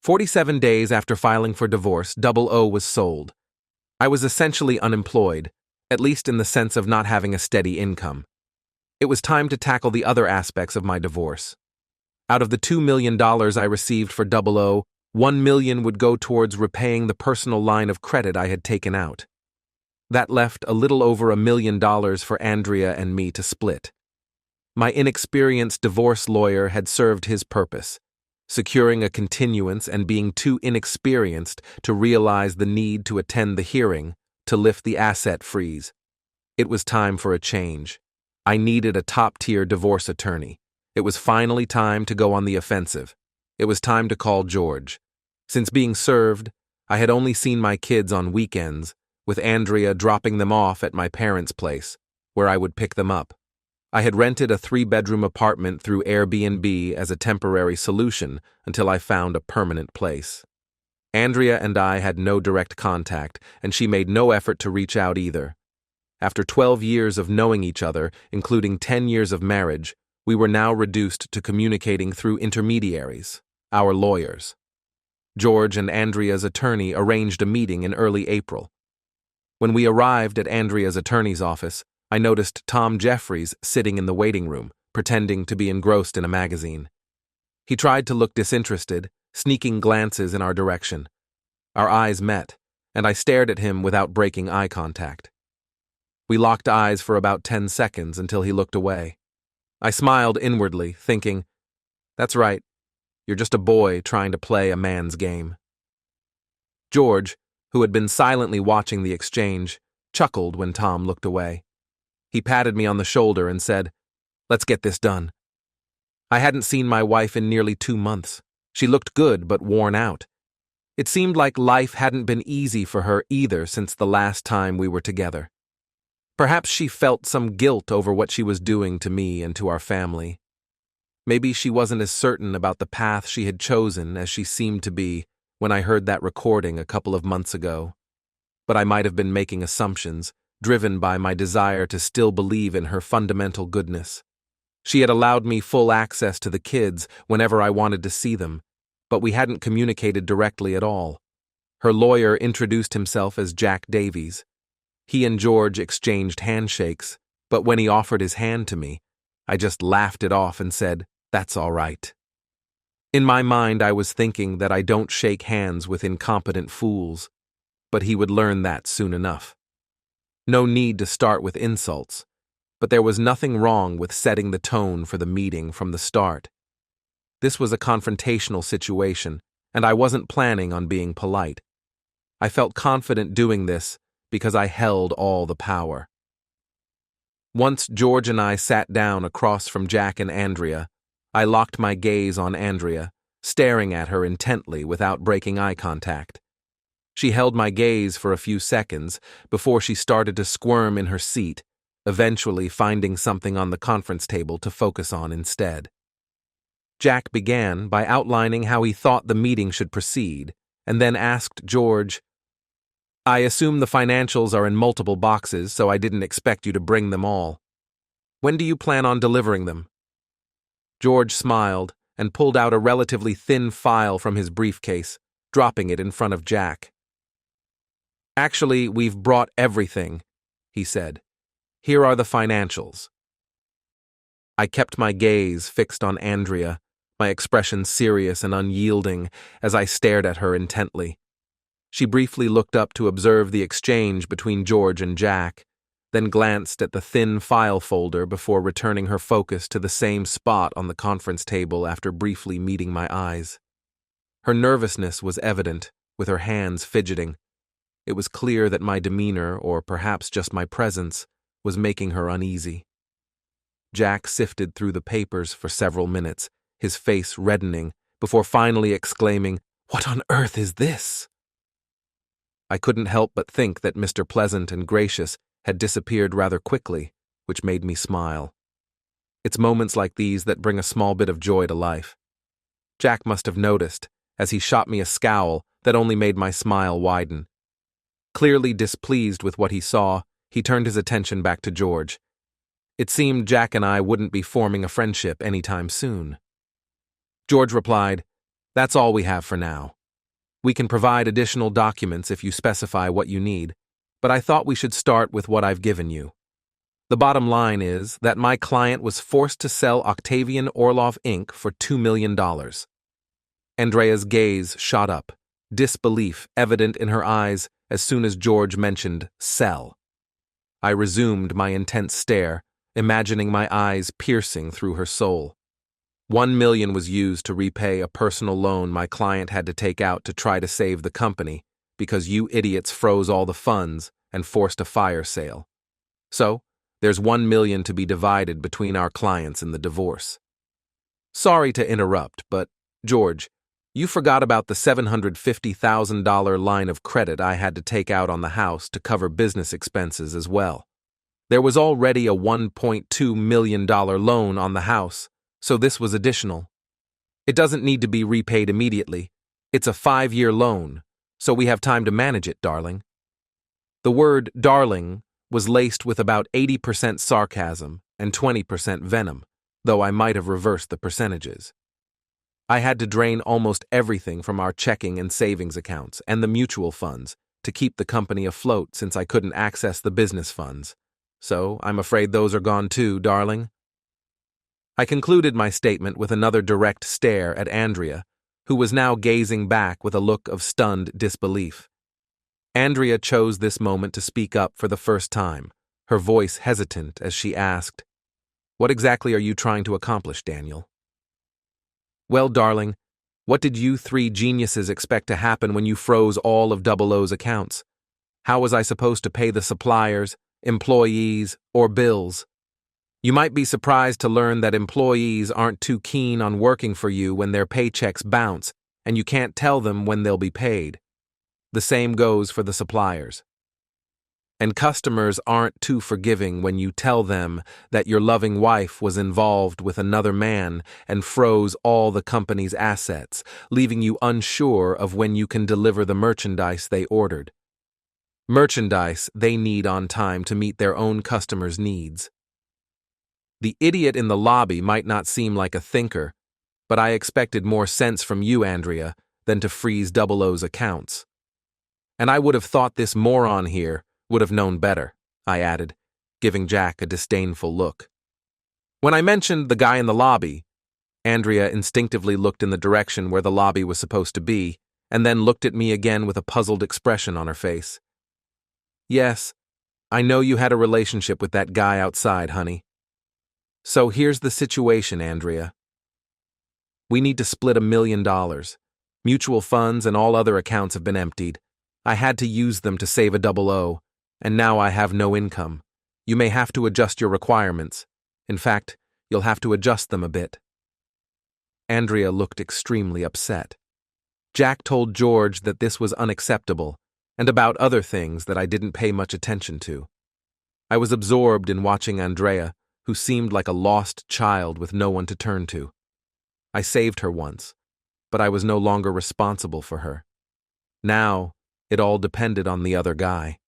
47 days after filing for divorce, Double O was sold. I was essentially unemployed, at least in the sense of not having a steady income. It was time to tackle the other aspects of my divorce. Out of the $2 million I received for Double O, $1 million would go towards repaying the personal line of credit I had taken out. That left a little over $1 million for Andrea and me to split. My inexperienced divorce lawyer had served his purpose, securing a continuance and being too inexperienced to realize the need to attend the hearing to lift the asset freeze. It was time for a change. I needed a top-tier divorce attorney. It was finally time to go on the offensive. It was time to call George. Since being served, I had only seen my kids on weekends, with Andrea dropping them off at my parents' place, where I would pick them up. I had rented a 3-bedroom apartment through Airbnb as a temporary solution until I found a permanent place. Andrea and I had no direct contact, and she made no effort to reach out either. After 12 years of knowing each other, including 10 years of marriage, we were now reduced to communicating through intermediaries, our lawyers. George and Andrea's attorney arranged a meeting in early April. When we arrived at Andrea's attorney's office, I noticed Tom Jeffries sitting in the waiting room, pretending to be engrossed in a magazine. He tried to look disinterested, sneaking glances in our direction. Our eyes met, and I stared at him without breaking eye contact. We locked eyes for about 10 seconds until he looked away. I smiled inwardly, thinking, "That's right, you're just a boy trying to play a man's game." George, who had been silently watching the exchange, chuckled when Tom looked away. He patted me on the shoulder and said, "Let's get this done." I hadn't seen my wife in nearly 2 months. She looked good but worn out. It seemed like life hadn't been easy for her either since the last time we were together. Perhaps she felt some guilt over what she was doing to me and to our family. Maybe she wasn't as certain about the path she had chosen as she seemed to be when I heard that recording a couple of months ago. But I might have been making assumptions, driven by my desire to still believe in her fundamental goodness. She had allowed me full access to the kids whenever I wanted to see them, but we hadn't communicated directly at all. Her lawyer introduced himself as Jack Davies. He and George exchanged handshakes, but when he offered his hand to me, I just laughed it off and said, "That's all right." In my mind, I was thinking that I don't shake hands with incompetent fools, but he would learn that soon enough. No need to start with insults, but there was nothing wrong with setting the tone for the meeting from the start. This was a confrontational situation, and I wasn't planning on being polite. I felt confident doing this because I held all the power. Once George and I sat down across from Jack and Andrea, I locked my gaze on Andrea, staring at her intently without breaking eye contact. She held my gaze for a few seconds before she started to squirm in her seat, eventually finding something on the conference table to focus on instead. Jack began by outlining how he thought the meeting should proceed, and then asked George, "I assume the financials are in multiple boxes, so I didn't expect you to bring them all. When do you plan on delivering them?" George smiled and pulled out a relatively thin file from his briefcase, dropping it in front of Jack. "Actually, we've brought everything," he said. "Here are the financials." I kept my gaze fixed on Andrea, my expression serious and unyielding as I stared at her intently. She briefly looked up to observe the exchange between George and Jack, then glanced at the thin file folder before returning her focus to the same spot on the conference table after briefly meeting my eyes. Her nervousness was evident, with her hands fidgeting. It was clear that my demeanor, or perhaps just my presence, was making her uneasy. Jack sifted through the papers for several minutes, his face reddening, before finally exclaiming, "What on earth is this?" I couldn't help but think that Mr. Pleasant and Gracious had disappeared rather quickly, which made me smile. It's moments like these that bring a small bit of joy to life. Jack must have noticed, as he shot me a scowl that only made my smile widen. Clearly displeased with what he saw, he turned his attention back to George. It seemed Jack and I wouldn't be forming a friendship anytime soon. George replied, "That's all we have for now. We can provide additional documents if you specify what you need, but I thought we should start with what I've given you. The bottom line is that my client was forced to sell Octavian Orlov Inc. for $2 million. Andrea's gaze shot up, disbelief evident in her eyes as soon as George mentioned sell. I resumed my intense stare, imagining my eyes piercing through her soul. $1 million was used to repay a personal loan my client had to take out to try to save the company because you idiots froze all the funds and forced a fire sale. So, there's $1 million to be divided between our clients in the divorce. Sorry to interrupt, but, George, you forgot about the $750,000 line of credit I had to take out on the house to cover business expenses as well. There was already a $1.2 million loan on the house, so this was additional. It doesn't need to be repaid immediately. It's a 5-year loan, so we have time to manage it, darling." The word darling was laced with about 80% sarcasm and 20% venom, though I might have reversed the percentages. I had to drain almost everything from our checking and savings accounts and the mutual funds to keep the company afloat since I couldn't access the business funds. So I'm afraid those are gone too, darling. I concluded my statement with another direct stare at Andrea, who was now gazing back with a look of stunned disbelief. Andrea chose this moment to speak up for the first time, her voice hesitant as she asked, "What exactly are you trying to accomplish, Daniel?" "Well, darling, what did you 3 geniuses expect to happen when you froze all of Double O's accounts? How was I supposed to pay the suppliers, employees, or bills? You might be surprised to learn that employees aren't too keen on working for you when their paychecks bounce and you can't tell them when they'll be paid. The same goes for the suppliers. And customers aren't too forgiving when you tell them that your loving wife was involved with another man and froze all the company's assets, leaving you unsure of when you can deliver the merchandise they ordered. Merchandise they need on time to meet their own customers' needs. The idiot in the lobby might not seem like a thinker, but I expected more sense from you, Andrea, than to freeze Double O's accounts. And I would have thought this moron here would have known better, I added, giving Jack a disdainful look. When I mentioned the guy in the lobby, Andrea instinctively looked in the direction where the lobby was supposed to be, and then looked at me again with a puzzled expression on her face. "Yes, I know you had a relationship with that guy outside, honey. So here's the situation, Andrea. We need to split $1 million. Mutual funds and all other accounts have been emptied. I had to use them to save a Double O, and now I have no income. You may have to adjust your requirements. In fact, you'll have to adjust them a bit." Andrea looked extremely upset. Jack told George that this was unacceptable, and about other things that I didn't pay much attention to. I was absorbed in watching Andrea, who seemed like a lost child with no one to turn to. I saved her once, but I was no longer responsible for her. Now, it all depended on the other guy.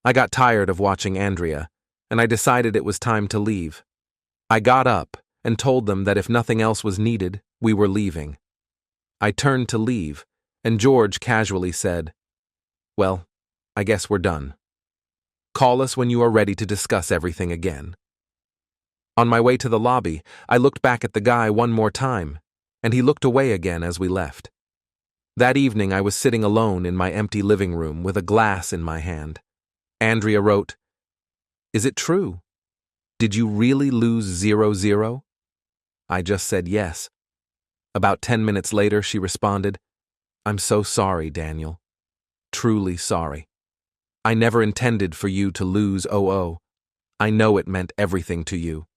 I got tired of watching Andrea, and I decided it was time to leave. I got up and told them that if nothing else was needed, we were leaving. I turned to leave, and George casually said, "Well, I guess we're done. Call us when you are ready to discuss everything again." On my way to the lobby, I looked back at the guy one more time, and he looked away again as we left. That evening I was sitting alone in my empty living room with a glass in my hand. Andrea wrote, "Is it true? Did you really lose 0-0? I just said yes. About 10 minutes later, she responded, "I'm so sorry, Daniel. Truly sorry. I never intended for you to lose 0-0. I know it meant everything to you."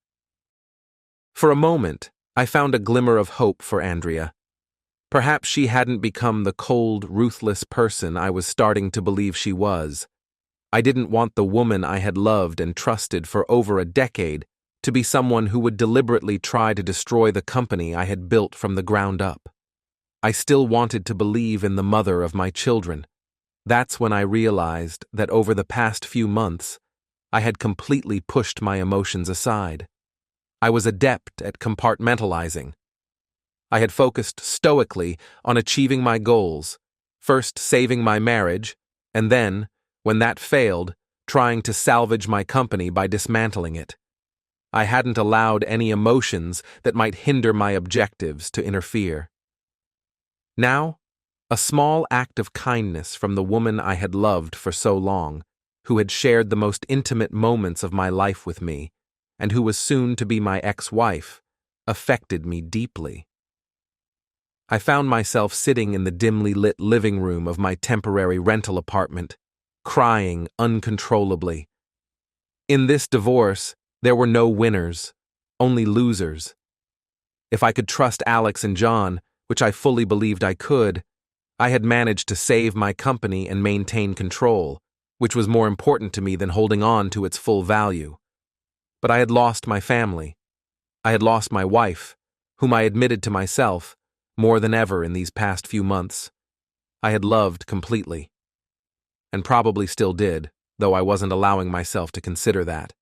For a moment, I found a glimmer of hope for Andrea. Perhaps she hadn't become the cold, ruthless person I was starting to believe she was. I didn't want the woman I had loved and trusted for over a decade to be someone who would deliberately try to destroy the company I had built from the ground up. I still wanted to believe in the mother of my children. That's when I realized that over the past few months, I had completely pushed my emotions aside. I was adept at compartmentalizing. I had focused stoically on achieving my goals, first saving my marriage, and then, when that failed, trying to salvage my company by dismantling it. I hadn't allowed any emotions that might hinder my objectives to interfere. Now, a small act of kindness from the woman I had loved for so long, who had shared the most intimate moments of my life with me, and who was soon to be my ex-wife, affected me deeply. I found myself sitting in the dimly lit living room of my temporary rental apartment, crying uncontrollably. In this divorce, there were no winners, only losers. If I could trust Alex and John, which I fully believed I could, I had managed to save my company and maintain control, which was more important to me than holding on to its full value. But I had lost my family. I had lost my wife, whom I admitted to myself, more than ever in these past few months. I had loved completely. And probably still did, though I wasn't allowing myself to consider that.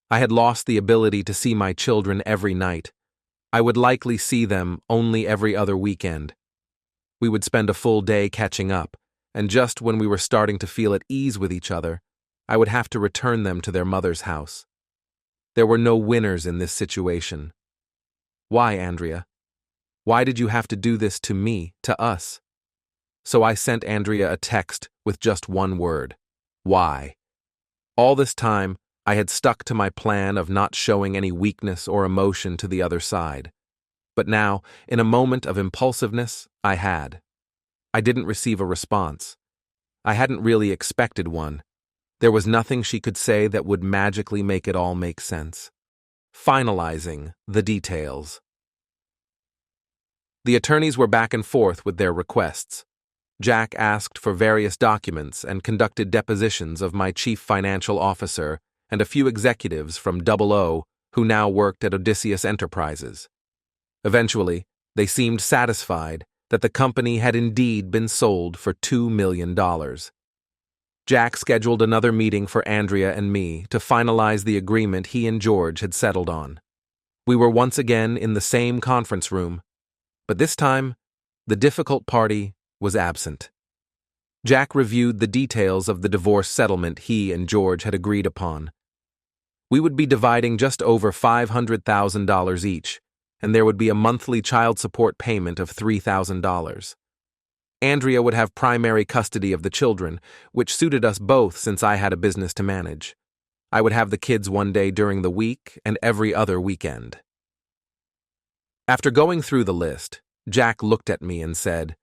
I had lost the ability to see my children every night. I would likely see them only every other weekend. We would spend a full day catching up, and just when we were starting to feel at ease with each other, I would have to return them to their mother's house. There were no winners in this situation. Why, Andrea? Why did you have to do this to me, to us? So I sent Andrea a text with just one word: why? All this time, I had stuck to my plan of not showing any weakness or emotion to the other side. But now, in a moment of impulsiveness, I had. I didn't receive a response. I hadn't really expected one. There was nothing she could say that would magically make it all make sense. Finalizing the details. The attorneys were back and forth with their requests. Jack asked for various documents and conducted depositions of my chief financial officer and a few executives from O, who now worked at Odysseus Enterprises. Eventually, they seemed satisfied that the company had indeed been sold for $2 million. Jack scheduled another meeting for Andrea and me to finalize the agreement he and George had settled on. We were once again in the same conference room, but this time, the difficult party was absent. Jack reviewed the details of the divorce settlement he and George had agreed upon. We would be dividing just over $500,000 each, and there would be a monthly child support payment of $3,000. Andrea would have primary custody of the children, which suited us both since I had a business to manage. I would have the kids one day during the week and every other weekend. After going through the list, Jack looked at me and said,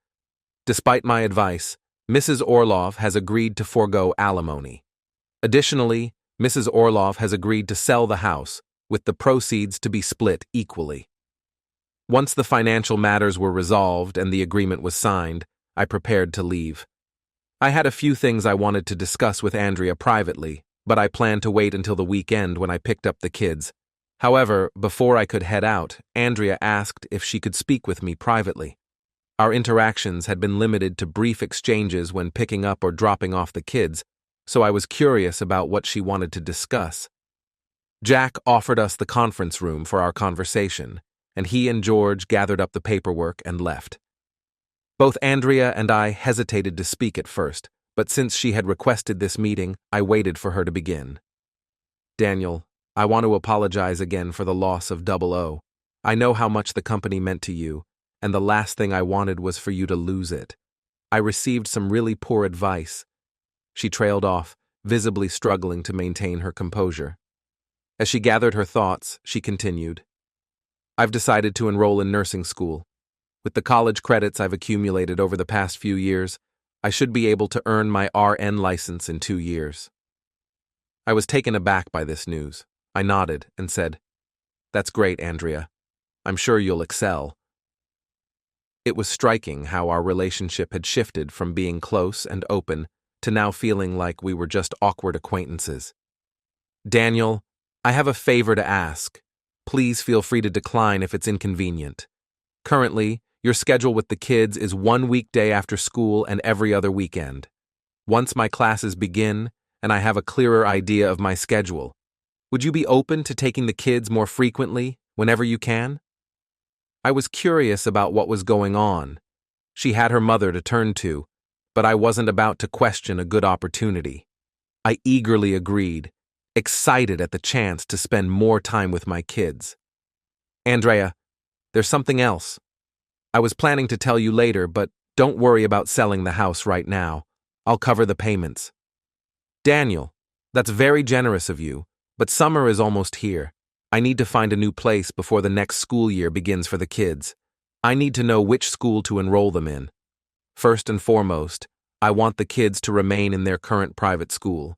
"Despite my advice, Mrs. Orlov has agreed to forego alimony. Additionally, Mrs. Orlov has agreed to sell the house, with the proceeds to be split equally." Once the financial matters were resolved and the agreement was signed, I prepared to leave. I had a few things I wanted to discuss with Andrea privately, but I planned to wait until the weekend when I picked up the kids. However, before I could head out, Andrea asked if she could speak with me privately. Our interactions had been limited to brief exchanges when picking up or dropping off the kids, so I was curious about what she wanted to discuss. Jack offered us the conference room for our conversation, and he and George gathered up the paperwork and left. Both Andrea and I hesitated to speak at first, but since she had requested this meeting, I waited for her to begin. "Daniel, I want to apologize again for the loss of O. I know how much the company meant to you, and the last thing I wanted was for you to lose it. I received some really poor advice." She trailed off, visibly struggling to maintain her composure. As she gathered her thoughts, she continued, "I've decided to enroll in nursing school. With the college credits I've accumulated over the past few years, I should be able to earn my RN license in 2 years." I was taken aback by this news. I nodded and said, "That's great, Andrea. I'm sure you'll excel." It was striking how our relationship had shifted from being close and open to now feeling like we were just awkward acquaintances. "Daniel, I have a favor to ask. Please feel free to decline if it's inconvenient. Currently, your schedule with the kids is 1 weekday after school and every other weekend. Once my classes begin and I have a clearer idea of my schedule, would you be open to taking the kids more frequently, whenever you can?" I was curious about what was going on. She had her mother to turn to, but I wasn't about to question a good opportunity. I eagerly agreed, excited at the chance to spend more time with my kids. Andrea, there's something else. I was planning to tell you later, but don't worry about selling the house right now. I'll cover the payments. Daniel, that's very generous of you, but summer is almost here. I need to find a new place before the next school year begins for the kids. I need to know which school to enroll them in. First and foremost, I want the kids to remain in their current private school.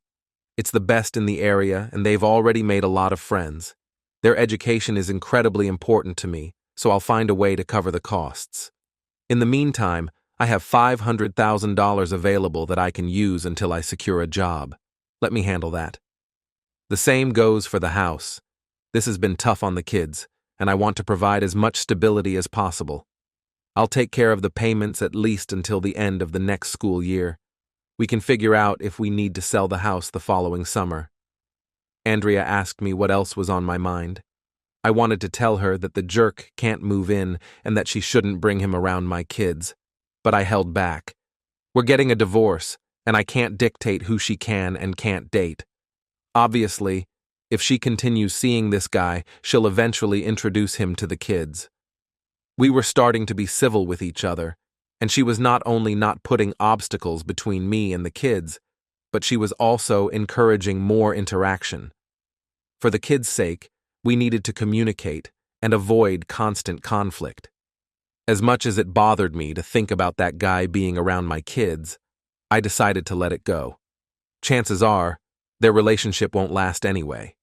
It's the best in the area, and they've already made a lot of friends. Their education is incredibly important to me, so I'll find a way to cover the costs. In the meantime, I have $500,000 available that I can use until I secure a job. Let me handle that. The same goes for the house. This has been tough on the kids, and I want to provide as much stability as possible. I'll take care of the payments at least until the end of the next school year. We can figure out if we need to sell the house the following summer. Andrea asked me what else was on my mind. I wanted to tell her that the jerk can't move in and that she shouldn't bring him around my kids, but I held back. We're getting a divorce, and I can't dictate who she can and can't date. Obviously, if she continues seeing this guy, she'll eventually introduce him to the kids. We were starting to be civil with each other, and she was not only not putting obstacles between me and the kids, but she was also encouraging more interaction. For the kids' sake, we needed to communicate and avoid constant conflict. As much as it bothered me to think about that guy being around my kids, I decided to let it go. Chances are, their relationship won't last anyway.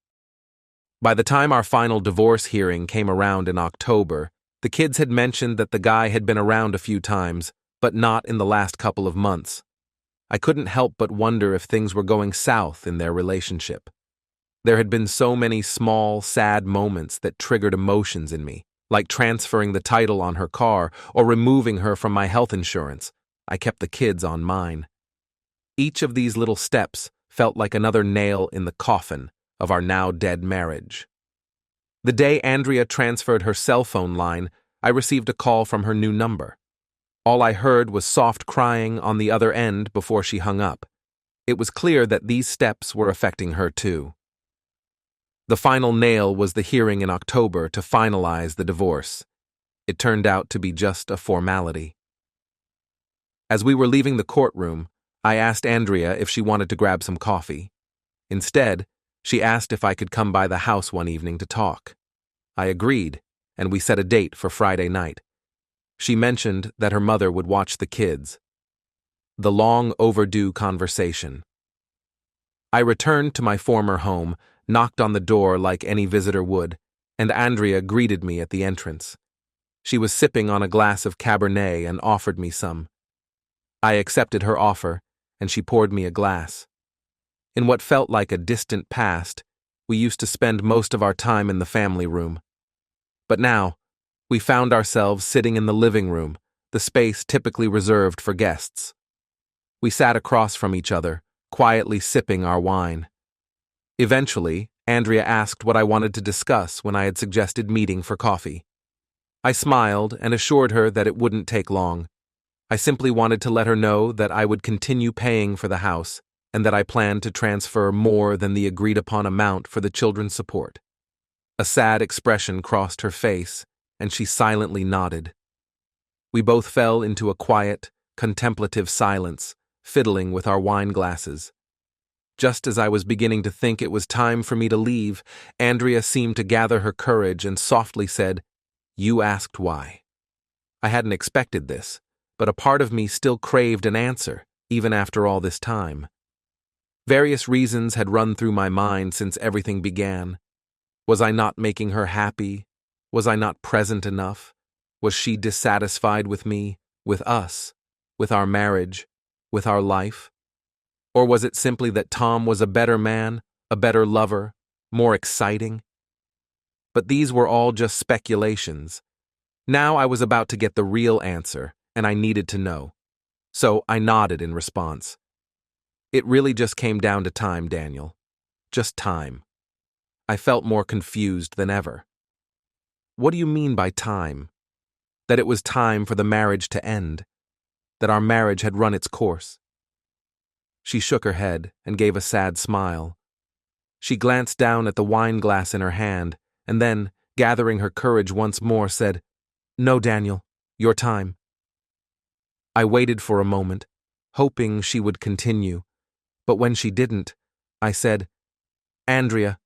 By the time our final divorce hearing came around in October, the kids had mentioned that the guy had been around a few times, but not in the last couple of months. I couldn't help but wonder if things were going south in their relationship. There had been so many small, sad moments that triggered emotions in me, like transferring the title on her car or removing her from my health insurance. I kept the kids on mine. Each of these little steps felt like another nail in the coffin of our now-dead marriage. The day Andrea transferred her cell phone line, I received a call from her new number. All I heard was soft crying on the other end before she hung up. It was clear that these steps were affecting her too. The final nail was the hearing in October to finalize the divorce. It turned out to be just a formality. As we were leaving the courtroom, I asked Andrea if she wanted to grab some coffee. Instead, she asked if I could come by the house one evening to talk. I agreed, and we set a date for Friday night. She mentioned that her mother would watch the kids. The long overdue conversation. I returned to my former home, knocked on the door like any visitor would, and Andrea greeted me at the entrance. She was sipping on a glass of Cabernet and offered me some. I accepted her offer, and she poured me a glass. In what felt like a distant past, we used to spend most of our time in the family room. But now, we found ourselves sitting in the living room, the space typically reserved for guests. We sat across from each other, quietly sipping our wine. Eventually, Andrea asked what I wanted to discuss when I had suggested meeting for coffee. I smiled and assured her that it wouldn't take long. I simply wanted to let her know that I would continue paying for the house and that I planned to transfer more than the agreed-upon amount for the children's support. A sad expression crossed her face, and she silently nodded. We both fell into a quiet, contemplative silence, fiddling with our wine glasses. Just as I was beginning to think it was time for me to leave, Andrea seemed to gather her courage and softly said, "You asked why." I hadn't expected this, but a part of me still craved an answer, even after all this time. Various reasons had run through my mind since everything began. Was I not making her happy? Was I not present enough? Was she dissatisfied with me, with us, with our marriage, with our life? Or was it simply that Tom was a better man, a better lover, more exciting? But these were all just speculations. Now I was about to get the real answer, and I needed to know. So I nodded in response. It really just came down to time, Daniel. Just time. I felt more confused than ever. What do you mean by time? that it was time for the marriage to end, that our marriage had run its course. She shook her head and gave a sad smile. She glanced down at the wine glass in her hand and then, gathering her courage once more, said, "No, Daniel, your time." I waited for a moment, hoping she would continue, but when she didn't, I said, "Andrea,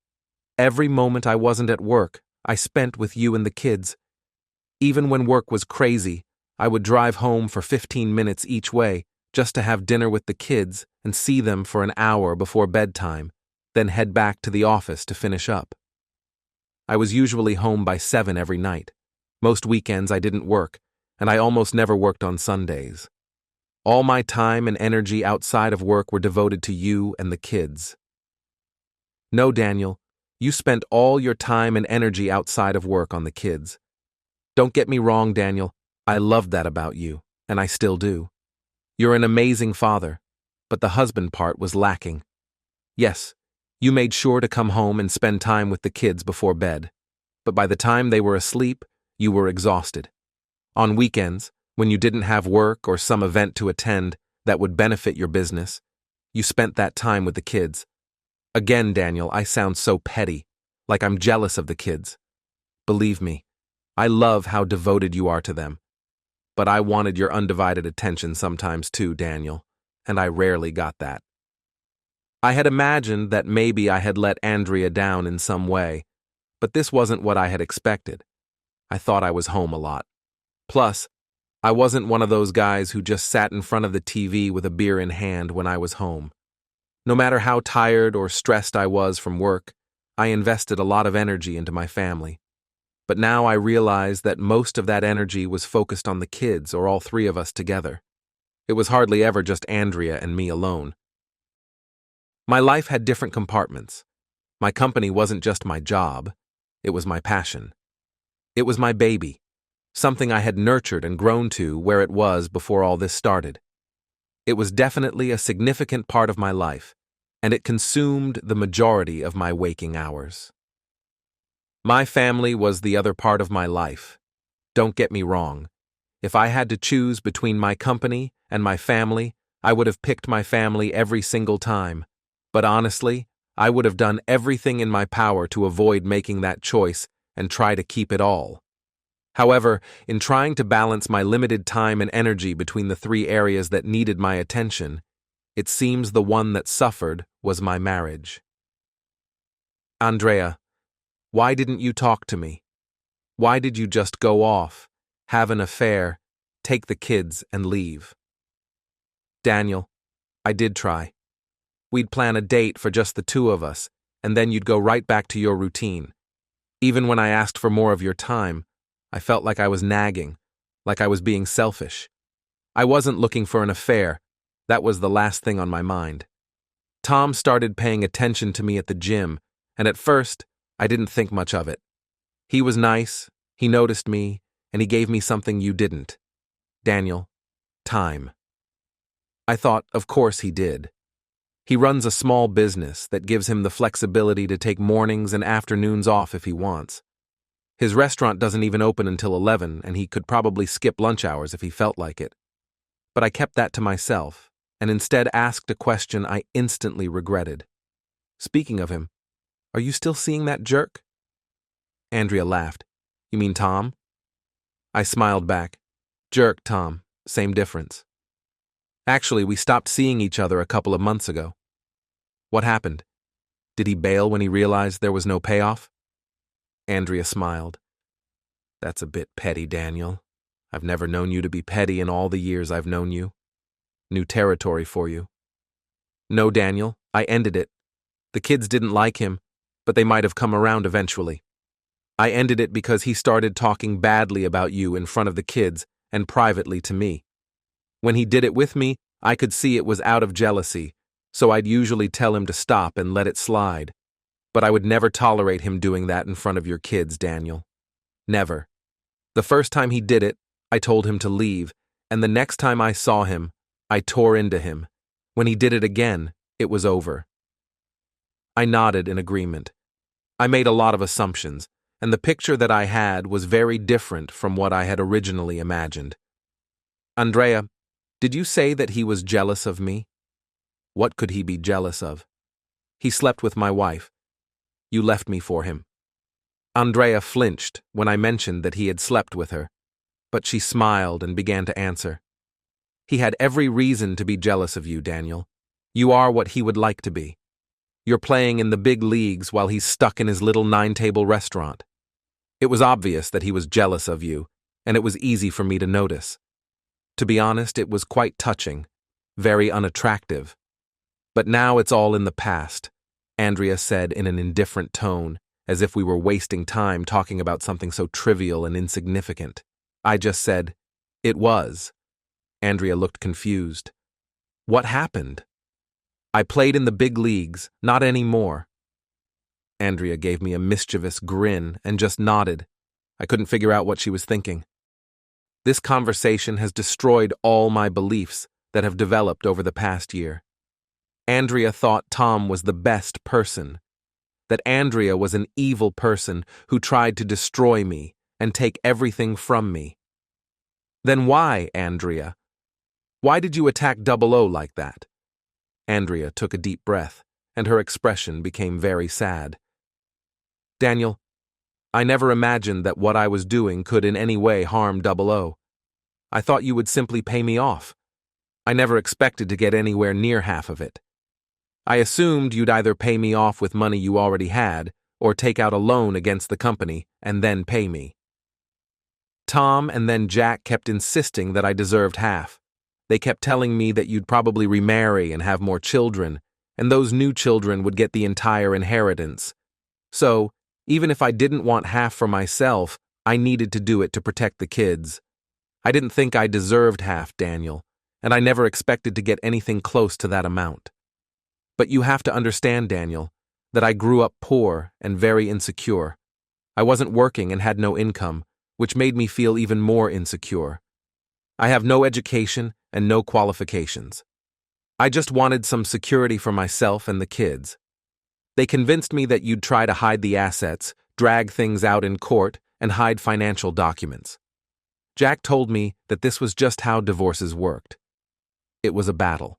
every moment I wasn't at work, I spent with you and the kids. Even when work was crazy, I would drive home for 15 minutes each way just to have dinner with the kids and see them for an hour before bedtime, then head back to the office to finish up. I was usually home by 7 every night. Most weekends I didn't work, and I almost never worked on Sundays. All my time and energy outside of work were devoted to you and the kids." "No, Daniel, you spent all your time and energy outside of work on the kids. Don't get me wrong, Daniel, I loved that about you, and I still do. You're an amazing father, but the husband part was lacking. Yes, you made sure to come home and spend time with the kids before bed, but by the time they were asleep, you were exhausted. On weekends, when you didn't have work or some event to attend that would benefit your business, you spent that time with the kids. Again, Daniel, I sound so petty, like I'm jealous of the kids. Believe me, I love how devoted you are to them. But I wanted your undivided attention sometimes too, Daniel, and I rarely got that. I had imagined that maybe I had let Andrea down in some way, but this wasn't what I had expected. I thought I was home a lot. Plus, I wasn't one of those guys who just sat in front of the TV with a beer in hand when I was home. No matter how tired or stressed I was from work, I invested a lot of energy into my family. But now I realized that most of that energy was focused on the kids or all three of us together. It was hardly ever just Andrea and me alone. My life had different compartments. My company wasn't just my job, it was my passion. It was my baby, something I had nurtured and grown to where it was before all this started. It was definitely a significant part of my life, and it consumed the majority of my waking hours. My family was the other part of my life. Don't get me wrong. If I had to choose between my company and my family, I would have picked my family every single time. But honestly, I would have done everything in my power to avoid making that choice and try to keep it all. However, in trying to balance my limited time and energy between the three areas that needed my attention, it seems the one that suffered was my marriage. Andrea, why didn't you talk to me? Why did you just go off, have an affair, take the kids, and leave? Daniel, I did try. We'd plan a date for just the two of us, and then you'd go right back to your routine. Even when I asked for more of your time, I felt like I was nagging, like I was being selfish. I wasn't looking for an affair. That was the last thing on my mind. Tom started paying attention to me at the gym, and at first, I didn't think much of it. He was nice, he noticed me, and he gave me something you didn't. Daniel, time. I thought, of course he did. He runs a small business that gives him the flexibility to take mornings and afternoons off if he wants. His restaurant doesn't even open until 11, and he could probably skip lunch hours if he felt like it. But I kept that to myself, and instead asked a question I instantly regretted. Speaking of him, are you still seeing that jerk? Andrea laughed. You mean Tom? I smiled back. Jerk, Tom. Same difference. Actually, we stopped seeing each other a couple of months ago. What happened? Did he bail when he realized there was no payoff? Andrea smiled. That's a bit petty, Daniel. I've never known you to be petty in all the years I've known you. New territory for you. No, Daniel, I ended it. The kids didn't like him, but they might have come around eventually. I ended it because he started talking badly about you in front of the kids and privately to me. When he did it with me, I could see it was out of jealousy, so I'd usually tell him to stop and let it slide. But I would never tolerate him doing that in front of your kids, Daniel. Never. The first time he did it, I told him to leave, and the next time I saw him, I tore into him. When he did it again, it was over. I nodded in agreement. I made a lot of assumptions, and the picture that I had was very different from what I had originally imagined. Andrea, did you say that he was jealous of me? What could he be jealous of? He slept with my wife. You left me for him. Andrea flinched when I mentioned that he had slept with her, but she smiled and began to answer. He had every reason to be jealous of you, Daniel. You are what he would like to be. You're playing in the big leagues while he's stuck in his little 9-table restaurant. It was obvious that he was jealous of you, and it was easy for me to notice. To be honest, it was quite touching, very unattractive. But now it's all in the past, Andrea said in an indifferent tone, as if we were wasting time talking about something so trivial and insignificant. I just said, "It was." Andrea looked confused. What happened? I played in the big leagues, not anymore. Andrea gave me a mischievous grin and just nodded. I couldn't figure out what she was thinking. This conversation has destroyed all my beliefs that have developed over the past year. Andrea thought Tom was the best person, that Andrea was an evil person who tried to destroy me and take everything from me. Then why, Andrea? Why did you attack 00 like that? Andrea took a deep breath, and her expression became very sad. Daniel, I never imagined that what I was doing could in any way harm 00. I thought you would simply pay me off. I never expected to get anywhere near half of it. I assumed you'd either pay me off with money you already had, or take out a loan against the company and then pay me. Tom and then Jack kept insisting that I deserved half. They kept telling me that you'd probably remarry and have more children, and those new children would get the entire inheritance. So, even if I didn't want half for myself, I needed to do it to protect the kids. I didn't think I deserved half, Daniel, and I never expected to get anything close to that amount. But you have to understand, Daniel, that I grew up poor and very insecure. I wasn't working and had no income, which made me feel even more insecure. I have no education and no qualifications. I just wanted some security for myself and the kids. They convinced me that you'd try to hide the assets, drag things out in court, and hide financial documents. Jack told me that this was just how divorces worked. It was a battle.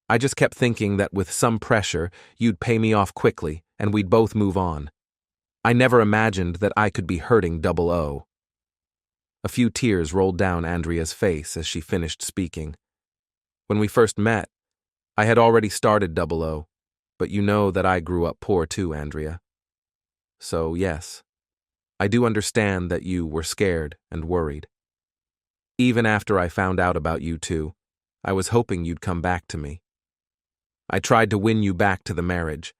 I just kept thinking that with some pressure, you'd pay me off quickly and we'd both move on. I never imagined that I could be hurting 00. A few tears rolled down Andrea's face as she finished speaking. When we first met, I had already started 00, but you know that I grew up poor too, Andrea. So, yes, I do understand that you were scared and worried. Even after I found out about you two, I was hoping you'd come back to me. I tried to win you back to the marriage.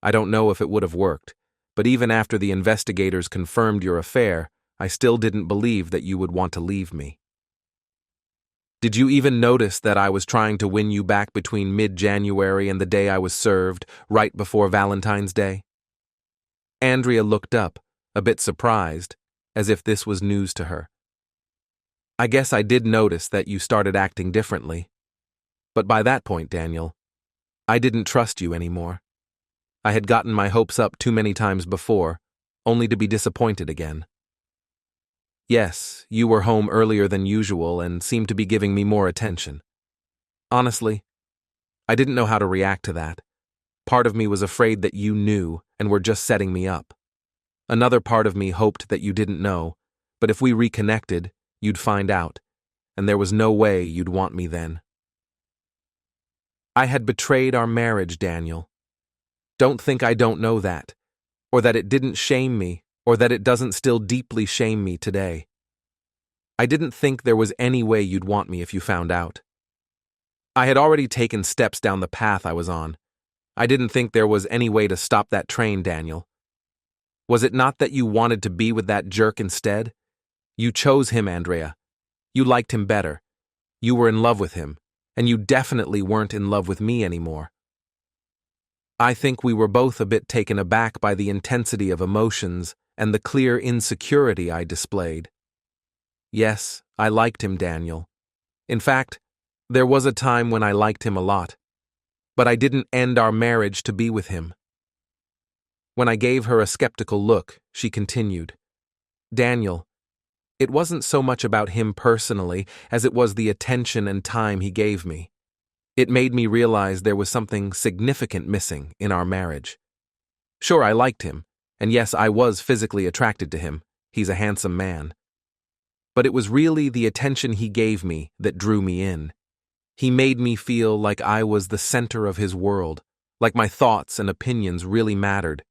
I don't know if it would have worked, but even after the investigators confirmed your affair, I still didn't believe that you would want to leave me. Did you even notice that I was trying to win you back between mid-January and the day I was served, right before Valentine's Day? Andrea looked up, a bit surprised, as if this was news to her. I guess I did notice that you started acting differently. But by that point, Daniel, I didn't trust you anymore. I had gotten my hopes up too many times before, only to be disappointed again. Yes, you were home earlier than usual and seemed to be giving me more attention. Honestly, I didn't know how to react to that. Part of me was afraid that you knew and were just setting me up. Another part of me hoped that you didn't know, but if we reconnected, you'd find out, and there was no way you'd want me then. I had betrayed our marriage, Daniel. Don't think I don't know that, or that it didn't shame me, or that it doesn't still deeply shame me today. I didn't think there was any way you'd want me if you found out. I had already taken steps down the path I was on. I didn't think there was any way to stop that train, Daniel. Was it not that you wanted to be with that jerk instead? You chose him, Andrea. You liked him better. You were in love with him, and you definitely weren't in love with me anymore. I think we were both a bit taken aback by the intensity of emotions and the clear insecurity I displayed. Yes, I liked him, Daniel. In fact, there was a time when I liked him a lot, but I didn't end our marriage to be with him. When I gave her a skeptical look, she continued, "Daniel, it wasn't so much about him personally as it was the attention and time he gave me. It made me realize there was something significant missing in our marriage. Sure, I liked him, and yes, I was physically attracted to him. He's a handsome man. But it was really the attention he gave me that drew me in. He made me feel like I was the center of his world, like my thoughts and opinions really mattered.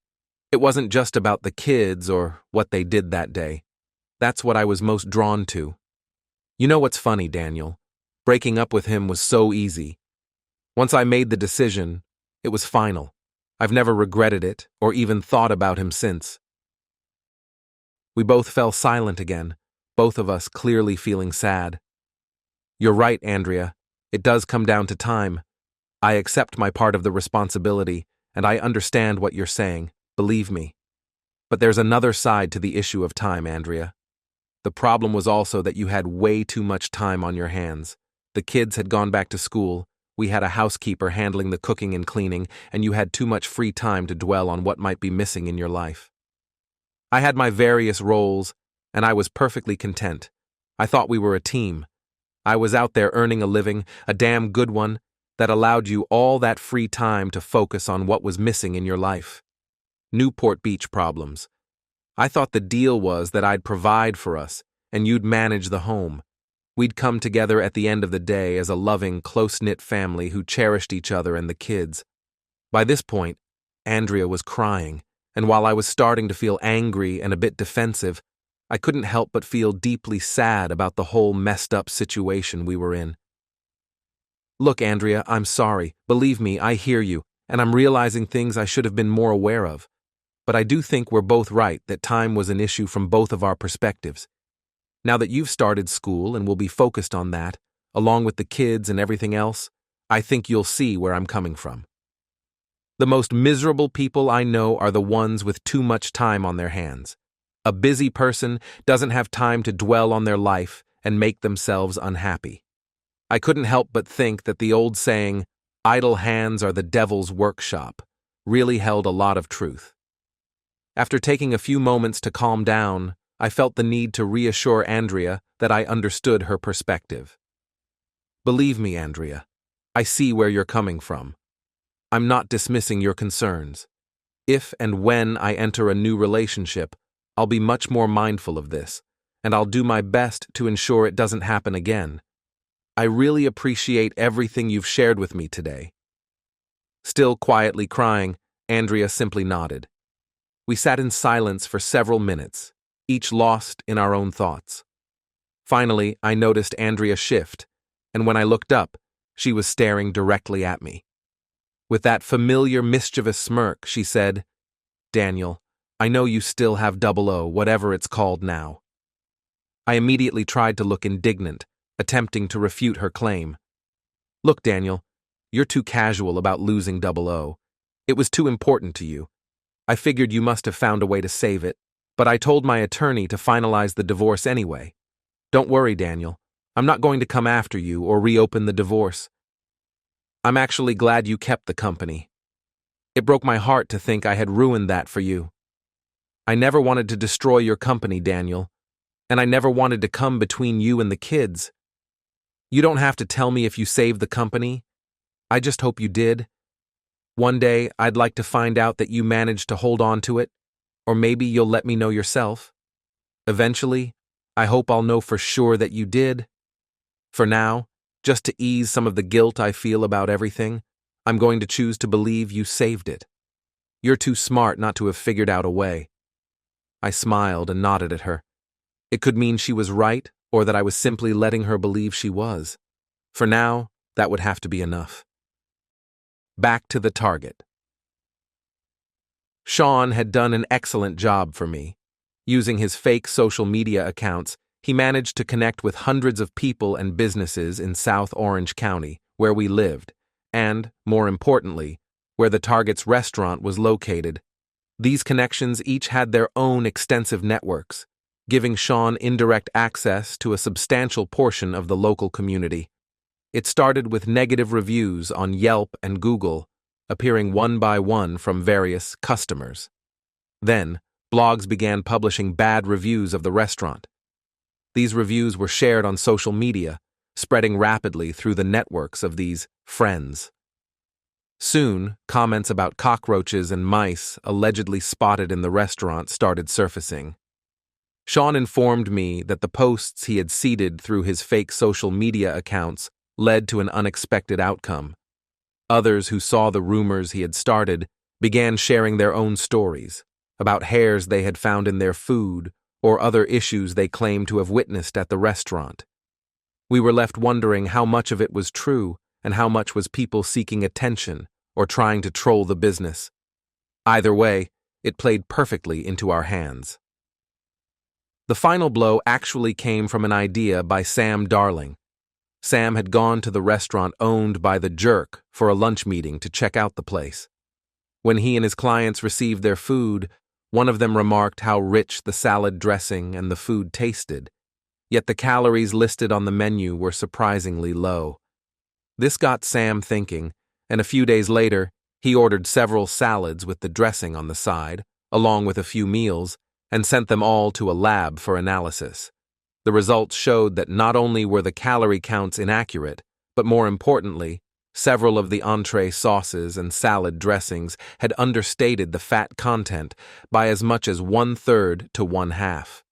It wasn't just about the kids or what they did that day. That's what I was most drawn to. You know what's funny, Daniel? Breaking up with him was so easy. Once I made the decision, it was final. I've never regretted it or even thought about him since." We both fell silent again, both of us clearly feeling sad. "You're right, Andrea. It does come down to time. I accept my part of the responsibility, and I understand what you're saying, believe me. But there's another side to the issue of time, Andrea. The problem was also that you had way too much time on your hands. The kids had gone back to school, we had a housekeeper handling the cooking and cleaning, and you had too much free time to dwell on what might be missing in your life. I had my various roles, and I was perfectly content. I thought we were a team. I was out there earning a living, a damn good one, that allowed you all that free time to focus on what was missing in your life. Newport Beach problems. I thought the deal was that I'd provide for us, and you'd manage the home. We'd come together at the end of the day as a loving, close-knit family who cherished each other and the kids. By this point, Andrea was crying, and while I was starting to feel angry and a bit defensive, I couldn't help but feel deeply sad about the whole messed-up situation we were in. Look, Andrea, I'm sorry. Believe me, I hear you, and I'm realizing things I should have been more aware of. But I do think we're both right that time was an issue from both of our perspectives. Now that you've started school and will be focused on that, along with the kids and everything else, I think you'll see where I'm coming from. The most miserable people I know are the ones with too much time on their hands. A busy person doesn't have time to dwell on their life and make themselves unhappy. I couldn't help but think that the old saying, "idle hands are the devil's workshop," really held a lot of truth. After taking a few moments to calm down, I felt the need to reassure Andrea that I understood her perspective. Believe me, Andrea, I see where you're coming from. I'm not dismissing your concerns. If and when I enter a new relationship, I'll be much more mindful of this, and I'll do my best to ensure it doesn't happen again. I really appreciate everything you've shared with me today. Still quietly crying, Andrea simply nodded. We sat in silence for several minutes, each lost in our own thoughts. Finally, I noticed Andrea shift, and when I looked up, she was staring directly at me. With that familiar mischievous smirk, she said, "Daniel, I know you still have 00, whatever it's called now." I immediately tried to look indignant, attempting to refute her claim. "Look, Daniel, you're too casual about losing 00. It was too important to you. I figured you must have found a way to save it, but I told my attorney to finalize the divorce anyway. Don't worry, Daniel. I'm not going to come after you or reopen the divorce. I'm actually glad you kept the company. It broke my heart to think I had ruined that for you. I never wanted to destroy your company, Daniel, and I never wanted to come between you and the kids. You don't have to tell me if you saved the company. I just hope you did. One day, I'd like to find out that you managed to hold on to it, or maybe you'll let me know yourself. Eventually, I hope I'll know for sure that you did. For now, just to ease some of the guilt I feel about everything, I'm going to choose to believe you saved it. You're too smart not to have figured out a way." I smiled and nodded at her. It could mean she was right, or that I was simply letting her believe she was. For now, that would have to be enough. Back to the target. Sean had done an excellent job for me. Using his fake social media accounts, he managed to connect with hundreds of people and businesses in South Orange County, where we lived, and, more importantly, where the target's restaurant was located. These connections each had their own extensive networks, giving Sean indirect access to a substantial portion of the local community. It started with negative reviews on Yelp and Google, appearing one by one from various customers. Then, blogs began publishing bad reviews of the restaurant. These reviews were shared on social media, spreading rapidly through the networks of these friends. Soon, comments about cockroaches and mice allegedly spotted in the restaurant started surfacing. Sean informed me that the posts he had seeded through his fake social media accounts led to an unexpected outcome. Others who saw the rumors he had started began sharing their own stories about hairs they had found in their food or other issues they claimed to have witnessed at the restaurant. We were left wondering how much of it was true and how much was people seeking attention or trying to troll the business. Either way, it played perfectly into our hands. The final blow actually came from an idea by Sam Darling. Sam had gone to the restaurant owned by the Jerk for a lunch meeting to check out the place. When he and his clients received their food, one of them remarked how rich the salad dressing and the food tasted, yet the calories listed on the menu were surprisingly low. This got Sam thinking, and a few days later, he ordered several salads with the dressing on the side, along with a few meals, and sent them all to a lab for analysis. The results showed that not only were the calorie counts inaccurate, but more importantly, several of the entree sauces and salad dressings had understated the fat content by as much as 1/3 to 1/2.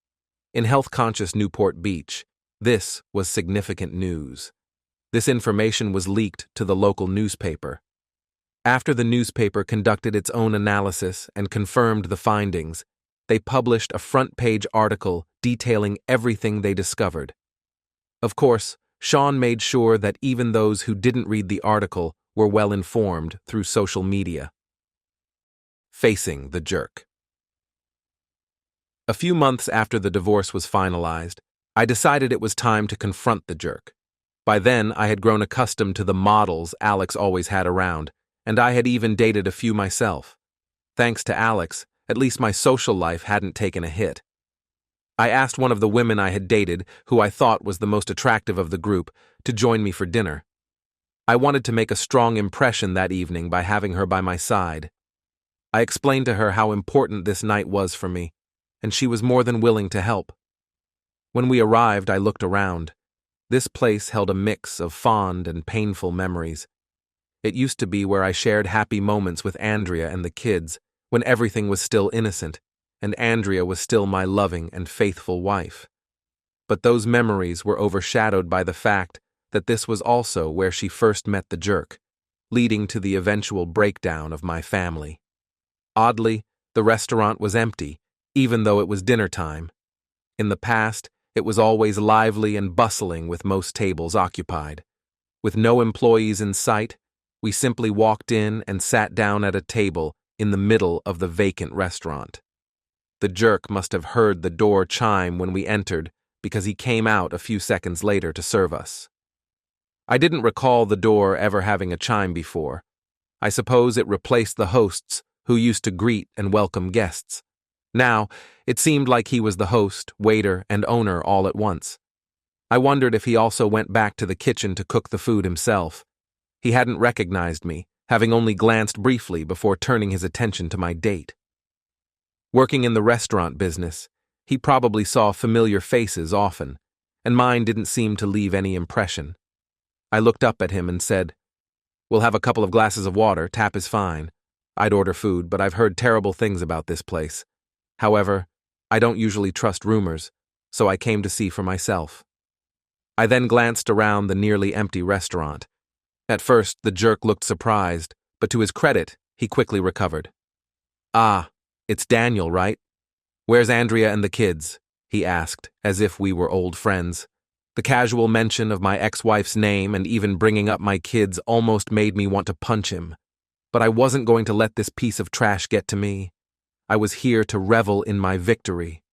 In health-conscious Newport Beach, this was significant news. This information was leaked to the local newspaper. After the newspaper conducted its own analysis and confirmed the findings, they published a front-page article detailing everything they discovered. Of course, Sean made sure that even those who didn't read the article were well informed through social media. Facing the Jerk. A few months after the divorce was finalized, I decided it was time to confront the Jerk. By then, I had grown accustomed to the models Alex always had around, and I had even dated a few myself. Thanks to Alex, at least my social life hadn't taken a hit. I asked one of the women I had dated, who I thought was the most attractive of the group, to join me for dinner. I wanted to make a strong impression that evening by having her by my side. I explained to her how important this night was for me, and she was more than willing to help. When we arrived, I looked around. This place held a mix of fond and painful memories. It used to be where I shared happy moments with Andrea and the kids, when everything was still innocent, and Andrea was still my loving and faithful wife. But those memories were overshadowed by the fact that this was also where she first met the Jerk, leading to the eventual breakdown of my family. Oddly, the restaurant was empty, even though it was dinner time. In the past, it was always lively and bustling with most tables occupied. With no employees in sight, we simply walked in and sat down at a table in the middle of the vacant restaurant. The Jerk must have heard the door chime when we entered because he came out a few seconds later to serve us. I didn't recall the door ever having a chime before. I suppose it replaced the hosts who used to greet and welcome guests. Now, it seemed like he was the host, waiter, and owner all at once. I wondered if he also went back to the kitchen to cook the food himself. He hadn't recognized me, having only glanced briefly before turning his attention to my date. Working in the restaurant business, he probably saw familiar faces often, and mine didn't seem to leave any impression. I looked up at him and said, "We'll have a couple of glasses of water, tap is fine. I'd order food, but I've heard terrible things about this place. However, I don't usually trust rumors, so I came to see for myself." I then glanced around the nearly empty restaurant. At first, the Jerk looked surprised, but to his credit, he quickly recovered. "Ah, it's Daniel, right? Where's Andrea and the kids?" he asked, as if we were old friends. The casual mention of my ex-wife's name and even bringing up my kids almost made me want to punch him. But I wasn't going to let this piece of trash get to me. I was here to revel in my victory.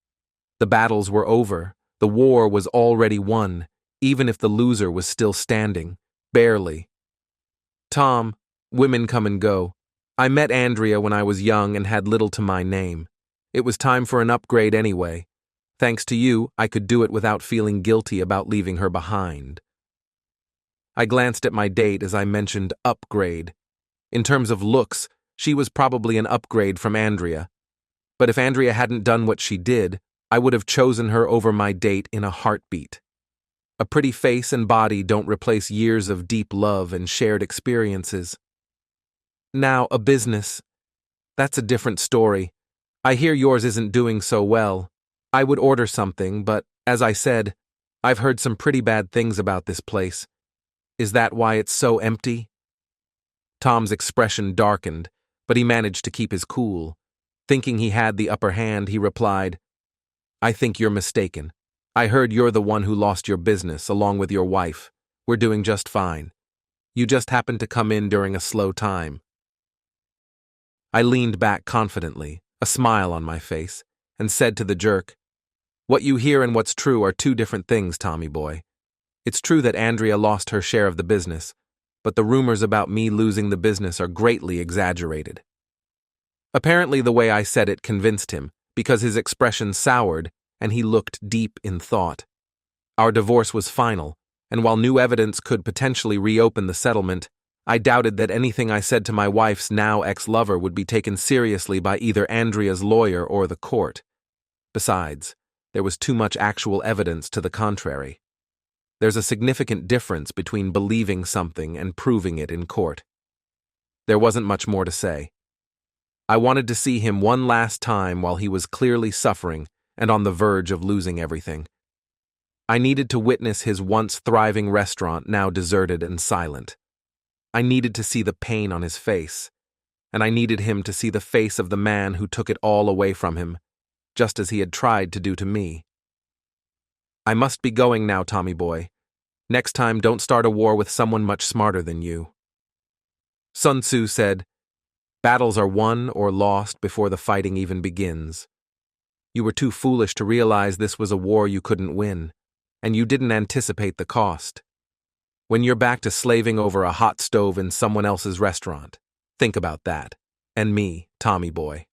The battles were over. The war was already won, even if the loser was still standing, barely. "Tom, women come and go. I met Andrea when I was young and had little to my name. It was time for an upgrade anyway. Thanks to you, I could do it without feeling guilty about leaving her behind." I glanced at my date as I mentioned upgrade. In terms of looks, she was probably an upgrade from Andrea. But if Andrea hadn't done what she did, I would have chosen her over my date in a heartbeat. A pretty face and body don't replace years of deep love and shared experiences. Now, a business. That's a different story. I hear yours isn't doing so well. I would order something, but, as I said, I've heard some pretty bad things about this place. Is that why it's so empty? Tom's expression darkened, but he managed to keep his cool. Thinking he had the upper hand, he replied, I think you're mistaken. I heard you're the one who lost your business, along with your wife. We're doing just fine. You just happened to come in during a slow time. I leaned back confidently, a smile on my face, and said to the jerk, What you hear and what's true are two different things, Tommy boy. It's true that Andrea lost her share of the business, but the rumors about me losing the business are greatly exaggerated. Apparently the way I said it convinced him, because his expression soured and he looked deep in thought. Our divorce was final, and while new evidence could potentially reopen the settlement, I doubted that anything I said to my wife's now ex-lover would be taken seriously by either Andrea's lawyer or the court. Besides, there was too much actual evidence to the contrary. There's a significant difference between believing something and proving it in court. There wasn't much more to say. I wanted to see him one last time while he was clearly suffering and on the verge of losing everything. I needed to witness his once thriving restaurant now deserted and silent. I needed to see the pain on his face, and I needed him to see the face of the man who took it all away from him, just as he had tried to do to me. I must be going now, Tommy boy. Next time, don't start a war with someone much smarter than you. Sun Tzu said, Battles are won or lost before the fighting even begins. You were too foolish to realize this was a war you couldn't win, and you didn't anticipate the cost. When you're back to slaving over a hot stove in someone else's restaurant, think about that. And me, Tommy boy.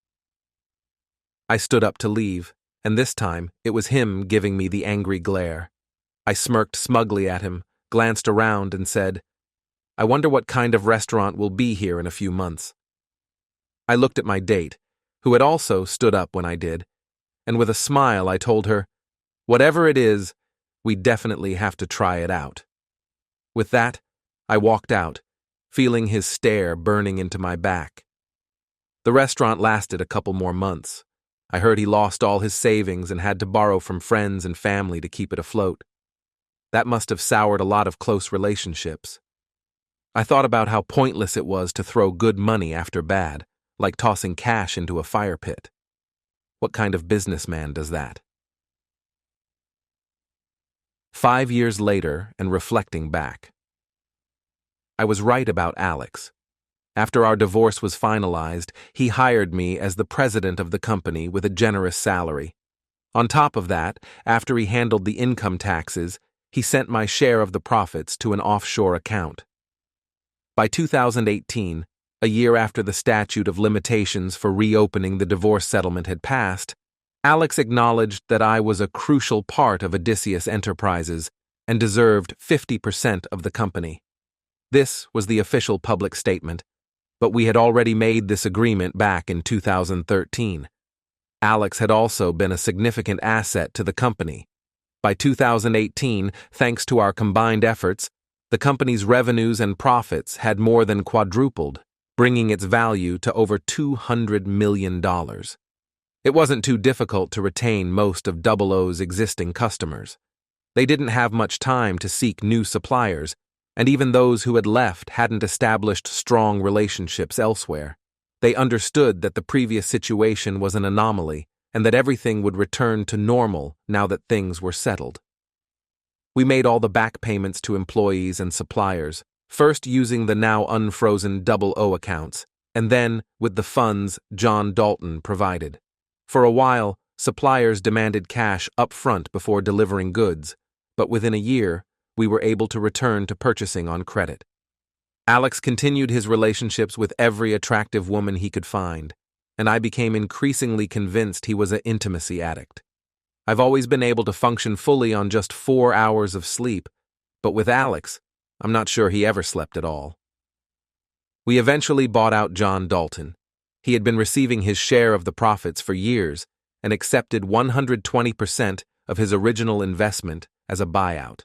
I stood up to leave, and this time it was him giving me the angry glare. I smirked smugly at him, glanced around, and said, I wonder what kind of restaurant will be here in a few months. I looked at my date, who had also stood up when I did, and with a smile I told her, Whatever it is, we definitely have to try it out. With that, I walked out, feeling his stare burning into my back. The restaurant lasted a couple more months. I heard he lost all his savings and had to borrow from friends and family to keep it afloat. That must have soured a lot of close relationships. I thought about how pointless it was to throw good money after bad, like tossing cash into a fire pit. What kind of businessman does that? 5 years later, and reflecting back. I was right about Alex. After our divorce was finalized, he hired me as the president of the company with a generous salary. On top of that, after he handled the income taxes, he sent my share of the profits to an offshore account. By 2018, a year after the statute of limitations for reopening the divorce settlement had passed, Alex acknowledged that I was a crucial part of Odysseus Enterprises and deserved 50% of the company. This was the official public statement, but we had already made this agreement back in 2013. Alex had also been a significant asset to the company. By 2018, thanks to our combined efforts, the company's revenues and profits had more than quadrupled, bringing its value to over $200 million. It wasn't too difficult to retain most of Double O's existing customers. They didn't have much time to seek new suppliers, and even those who had left hadn't established strong relationships elsewhere. They understood that the previous situation was an anomaly and that everything would return to normal now that things were settled. We made all the back payments to employees and suppliers, first using the now unfrozen Double O accounts, and then with the funds John Dalton provided. For a while, suppliers demanded cash up front before delivering goods, but within a year, we were able to return to purchasing on credit. Alex continued his relationships with every attractive woman he could find, and I became increasingly convinced he was an intimacy addict. I've always been able to function fully on just 4 hours of sleep, but with Alex, I'm not sure he ever slept at all. We eventually bought out John Dalton. He had been receiving his share of the profits for years and accepted 120% of his original investment as a buyout.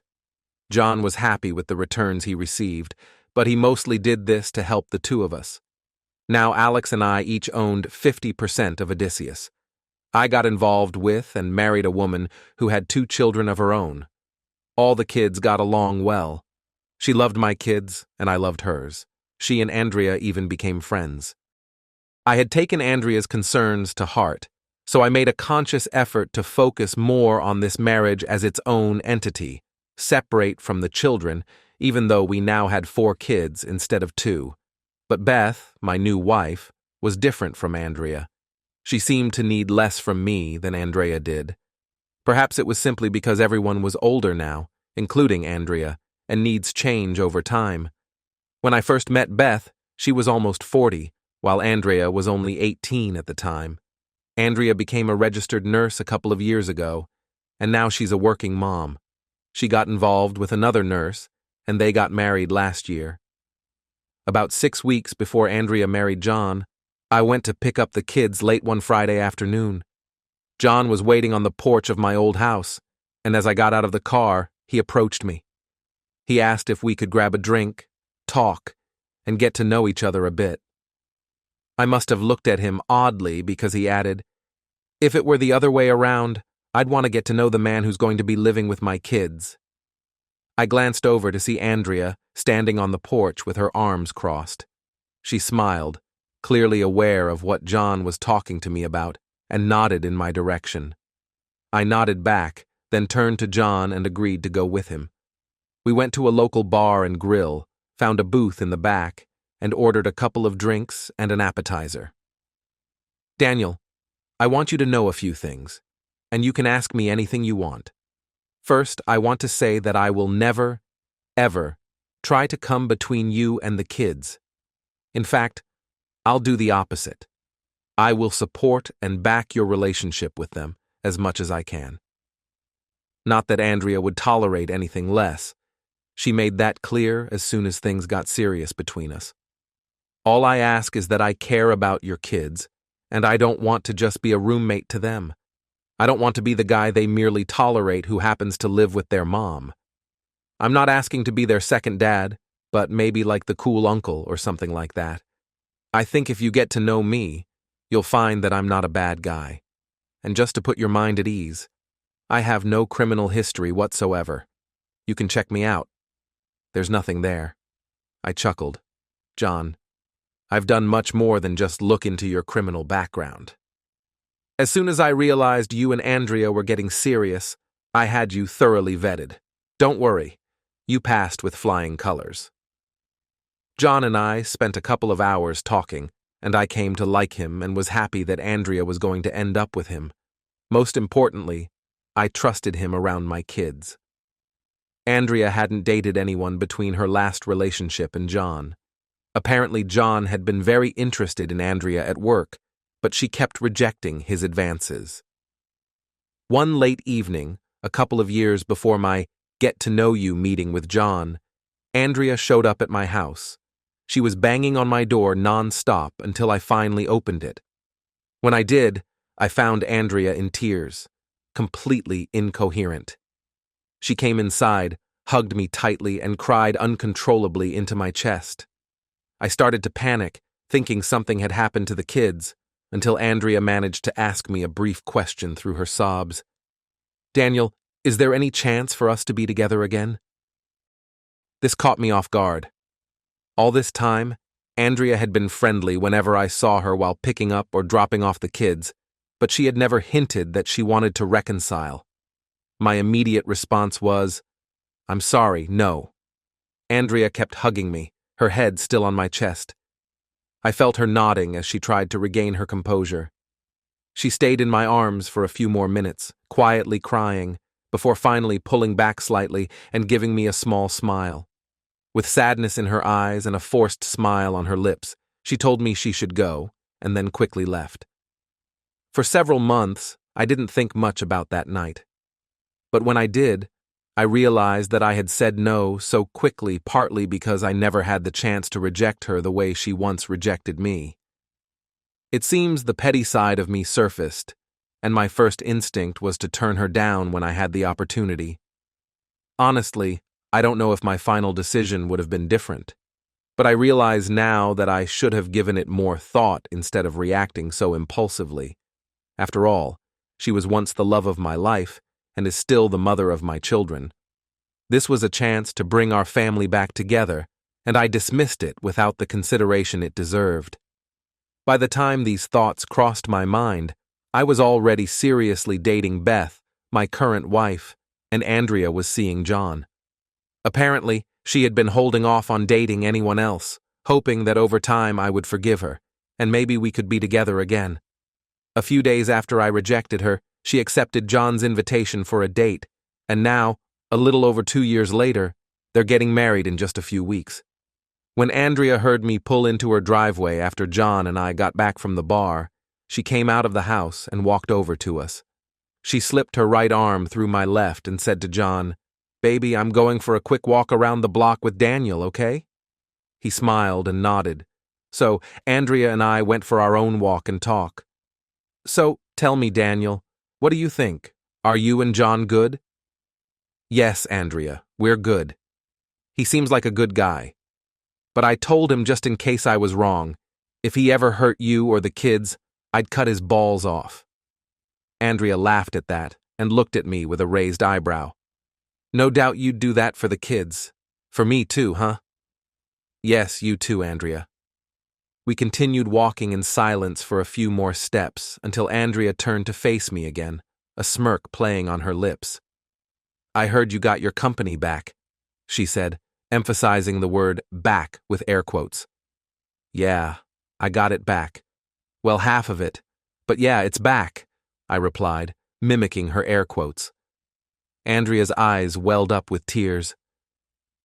John was happy with the returns he received, but he mostly did this to help the two of us. Now Alex and I each owned 50% of Odysseus. I got involved with and married a woman who had 2 children of her own. All the kids got along well. She loved my kids, and I loved hers. She and Andrea even became friends. I had taken Andrea's concerns to heart, so I made a conscious effort to focus more on this marriage as its own entity, separate from the children, even though we now had 4 kids instead of 2. But Beth, my new wife, was different from Andrea. She seemed to need less from me than Andrea did. Perhaps it was simply because everyone was older now, including Andrea, and needs change over time. When I first met Beth, she was almost 40, while Andrea was only 18 at the time. Andrea became a registered nurse a couple of years ago, and now she's a working mom. She got involved with another nurse, and they got married last year. About 6 weeks before Andrea married John, I went to pick up the kids late one Friday afternoon. John was waiting on the porch of my old house, and as I got out of the car, he approached me. He asked if we could grab a drink, talk, and get to know each other a bit. I must have looked at him oddly because he added, "If it were the other way around, I'd want to get to know the man who's going to be living with my kids." I glanced over to see Andrea standing on the porch with her arms crossed. She smiled, clearly aware of what John was talking to me about, and nodded in my direction. I nodded back, then turned to John and agreed to go with him. We went to a local bar and grill, found a booth in the back, and ordered a couple of drinks and an appetizer. "Daniel, I want you to know a few things, and you can ask me anything you want. First, I want to say that I will never, ever, try to come between you and the kids. In fact, I'll do the opposite. I will support and back your relationship with them as much as I can." Not that Andrea would tolerate anything less. She made that clear as soon as things got serious between us. "All I ask is that I care about your kids, and I don't want to just be a roommate to them. I don't want to be the guy they merely tolerate who happens to live with their mom. I'm not asking to be their second dad, but maybe like the cool uncle or something like that. I think if you get to know me, you'll find that I'm not a bad guy. And just to put your mind at ease, I have no criminal history whatsoever. You can check me out. There's nothing there." I chuckled. "John, I've done much more than just look into your criminal background. As soon as I realized you and Andrea were getting serious, I had you thoroughly vetted. Don't worry, you passed with flying colors." John and I spent a couple of hours talking, and I came to like him and was happy that Andrea was going to end up with him. Most importantly, I trusted him around my kids. Andrea hadn't dated anyone between her last relationship and John. Apparently, John had been very interested in Andrea at work, but she kept rejecting his advances. One late evening, a couple of years before my get-to-know-you meeting with John, Andrea showed up at my house. She was banging on my door non-stop until I finally opened it. When I did, I found Andrea in tears, completely incoherent. She came inside, hugged me tightly, and cried uncontrollably into my chest. I started to panic, thinking something had happened to the kids, until Andrea managed to ask me a brief question through her sobs. "Daniel, is there any chance for us to be together again?" This caught me off guard. All this time, Andrea had been friendly whenever I saw her while picking up or dropping off the kids, but she had never hinted that she wanted to reconcile. My immediate response was, "I'm sorry, no." Andrea kept hugging me, her head still on my chest. I felt her nodding as she tried to regain her composure. She stayed in my arms for a few more minutes, quietly crying, before finally pulling back slightly and giving me a small smile. With sadness in her eyes and a forced smile on her lips, she told me she should go, and then quickly left. For several months, I didn't think much about that night. But when I did, I realized that I had said no so quickly partly because I never had the chance to reject her the way she once rejected me. It seems the petty side of me surfaced, and my first instinct was to turn her down when I had the opportunity. Honestly, I don't know if my final decision would have been different, but I realize now that I should have given it more thought instead of reacting so impulsively. After all, she was once the love of my life and is still the mother of my children. This was a chance to bring our family back together, and I dismissed it without the consideration it deserved. By the time these thoughts crossed my mind, I was already seriously dating Beth, my current wife, and Andrea was seeing John. Apparently, she had been holding off on dating anyone else, hoping that over time I would forgive her, and maybe we could be together again. A few days after I rejected her, she accepted John's invitation for a date, and now, a little over 2 years later, they're getting married in just a few weeks. When Andrea heard me pull into her driveway after John and I got back from the bar, she came out of the house and walked over to us. She slipped her right arm through my left and said to John, "Baby, I'm going for a quick walk around the block with Daniel, okay?" He smiled and nodded. So Andrea and I went for our own walk and talk. "So, tell me, Daniel, what do you think? Are you and John good?" "Yes, Andrea, we're good. He seems like a good guy. But I told him just in case I was wrong, if he ever hurt you or the kids, I'd cut his balls off." Andrea laughed at that and looked at me with a raised eyebrow. "No doubt you'd do that for the kids. For me too, huh?" "Yes, you too, Andrea." We continued walking in silence for a few more steps until Andrea turned to face me again, a smirk playing on her lips. "I heard you got your company back," she said, emphasizing the word back with air quotes. "Yeah, I got it back. Well, half of it. But yeah, it's back," I replied, mimicking her air quotes. Andrea's eyes welled up with tears.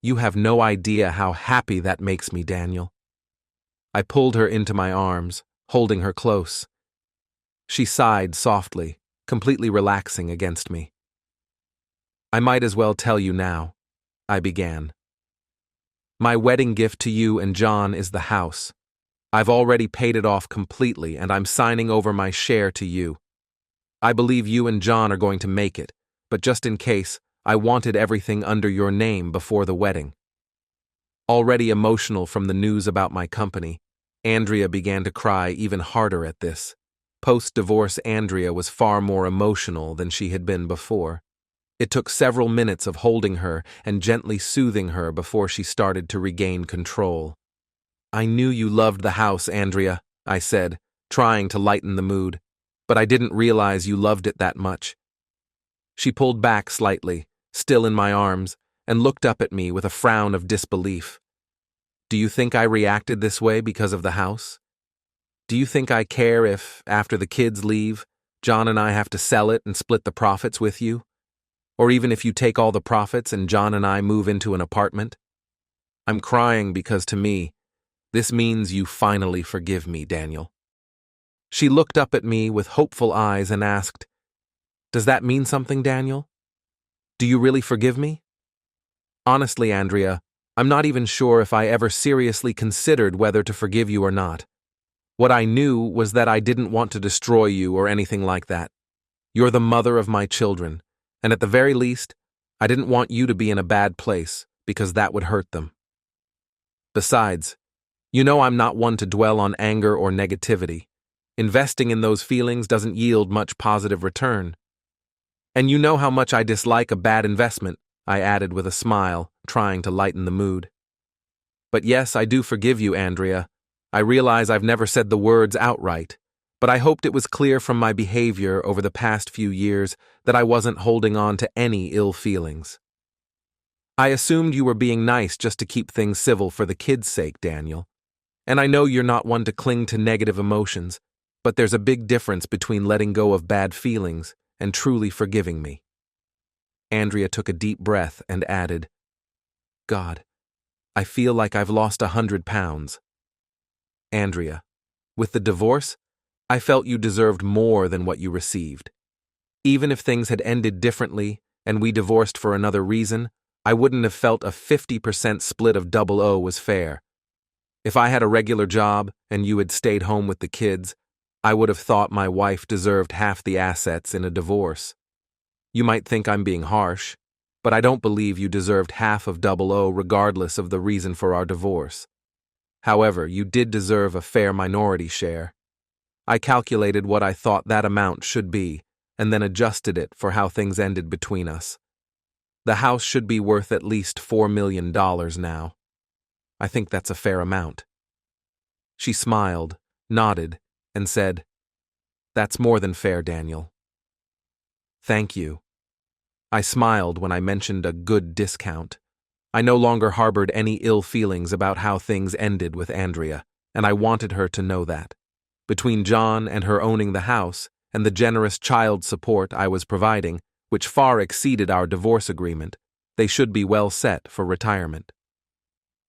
"You have no idea how happy that makes me, Daniel." I pulled her into my arms, holding her close. She sighed softly, completely relaxing against me. "I might as well tell you now," I began. "My wedding gift to you and John is the house. I've already paid it off completely and I'm signing over my share to you. I believe you and John are going to make it, but just in case, I wanted everything under your name before the wedding." Already emotional from the news about my company, Andrea began to cry even harder at this. Post-divorce Andrea was far more emotional than she had been before. It took several minutes of holding her and gently soothing her before she started to regain control. "I knew you loved the house, Andrea," I said, trying to lighten the mood, "but I didn't realize you loved it that much." She pulled back slightly, still in my arms, and looked up at me with a frown of disbelief. "Do you think I reacted this way because of the house? Do you think I care if, after the kids leave, John and I have to sell it and split the profits with you? Or even if you take all the profits and John and I move into an apartment? I'm crying because to me, this means you finally forgive me, Daniel." She looked up at me with hopeful eyes and asked, "Does that mean something, Daniel? Do you really forgive me?" Honestly, Andrea, I'm not even sure if I ever seriously considered whether to forgive you or not. What I knew was that I didn't want to destroy you or anything like that. You're the mother of my children, and at the very least, I didn't want you to be in a bad place because that would hurt them. Besides, you know I'm not one to dwell on anger or negativity. Investing in those feelings doesn't yield much positive return. And you know how much I dislike a bad investment, I added with a smile, trying to lighten the mood. But yes, I do forgive you, Andrea. I realize I've never said the words outright, but I hoped it was clear from my behavior over the past few years that I wasn't holding on to any ill feelings. I assumed you were being nice just to keep things civil for the kids' sake, Daniel. And I know you're not one to cling to negative emotions, but there's a big difference between letting go of bad feelings and truly forgiving me. Andrea took a deep breath and added, "God, I feel like I've lost 100 pounds. Andrea, with the divorce, I felt you deserved more than what you received. Even if things had ended differently and we divorced for another reason, I wouldn't have felt a 50% split of 00 was fair. If I had a regular job and you had stayed home with the kids, I would have thought my wife deserved half the assets in a divorce. You might think I'm being harsh, but I don't believe you deserved half of Double O regardless of the reason for our divorce. However, you did deserve a fair minority share. I calculated what I thought that amount should be, and then adjusted it for how things ended between us. The house should be worth at least $4 million now. I think that's a fair amount. She smiled, nodded, and said, "That's more than fair, Daniel." Thank you. I smiled when I mentioned a good discount. I no longer harbored any ill feelings about how things ended with Andrea, and I wanted her to know that. Between John and her owning the house, and the generous child support I was providing, which far exceeded our divorce agreement, they should be well set for retirement.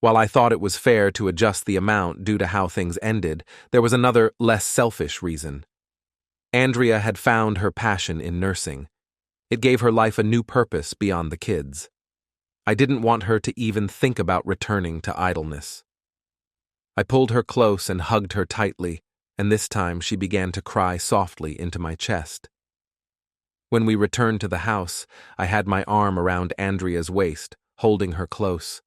While I thought it was fair to adjust the amount due to how things ended, there was another, less selfish reason. Andrea had found her passion in nursing. It gave her life a new purpose beyond the kids. I didn't want her to even think about returning to idleness. I pulled her close and hugged her tightly, and this time she began to cry softly into my chest. When we returned to the house, I had my arm around Andrea's waist, holding her close.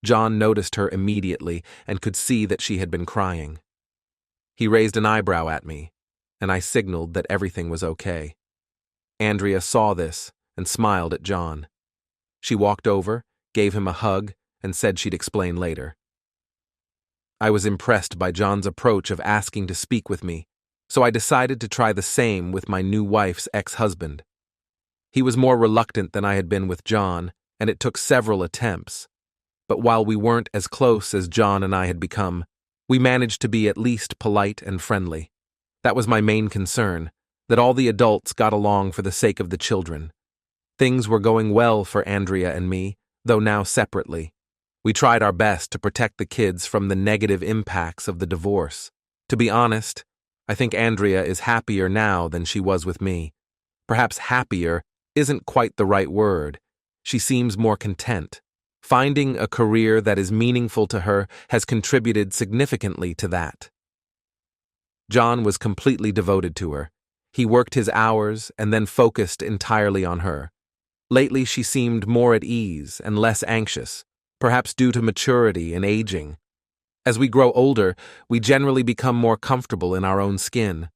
John noticed her immediately and could see that she had been crying. He raised an eyebrow at me, and I signaled that everything was okay. Andrea saw this and smiled at John. She walked over, gave him a hug, and said she'd explain later. I was impressed by John's approach of asking to speak with me, so I decided to try the same with my new wife's ex-husband. He was more reluctant than I had been with John, and it took several attempts. But while we weren't as close as John and I had become, we managed to be at least polite and friendly. That was my main concern, that all the adults got along for the sake of the children. Things were going well for Andrea and me, though now separately. We tried our best to protect the kids from the negative impacts of the divorce. To be honest, I think Andrea is happier now than she was with me. Perhaps happier isn't quite the right word. She seems more content. Finding a career that is meaningful to her has contributed significantly to that. John was completely devoted to her. He worked his hours and then focused entirely on her. Lately, she seemed more at ease and less anxious, perhaps due to maturity and aging. As we grow older, we generally become more comfortable in our own skin.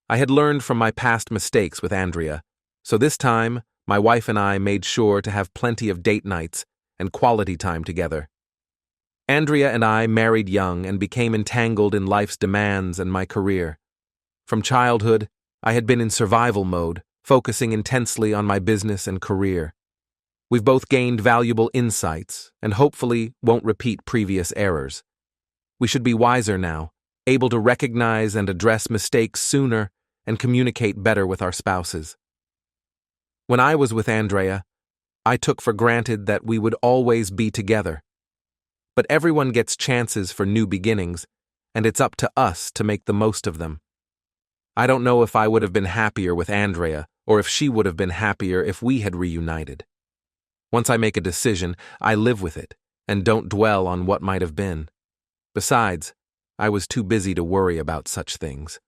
I had learned from my past mistakes with Andrea, so this time, my wife and I made sure to have plenty of date nights and quality time together. Andrea and I married young and became entangled in life's demands and my career. From childhood, I had been in survival mode, focusing intensely on my business and career. We've both gained valuable insights and hopefully won't repeat previous errors. We should be wiser now, able to recognize and address mistakes sooner and communicate better with our spouses. When I was with Andrea, I took for granted that we would always be together. But everyone gets chances for new beginnings, and it's up to us to make the most of them. I don't know if I would have been happier with Andrea or if she would have been happier if we had reunited. Once I make a decision, I live with it and don't dwell on what might have been. Besides, I was too busy to worry about such things.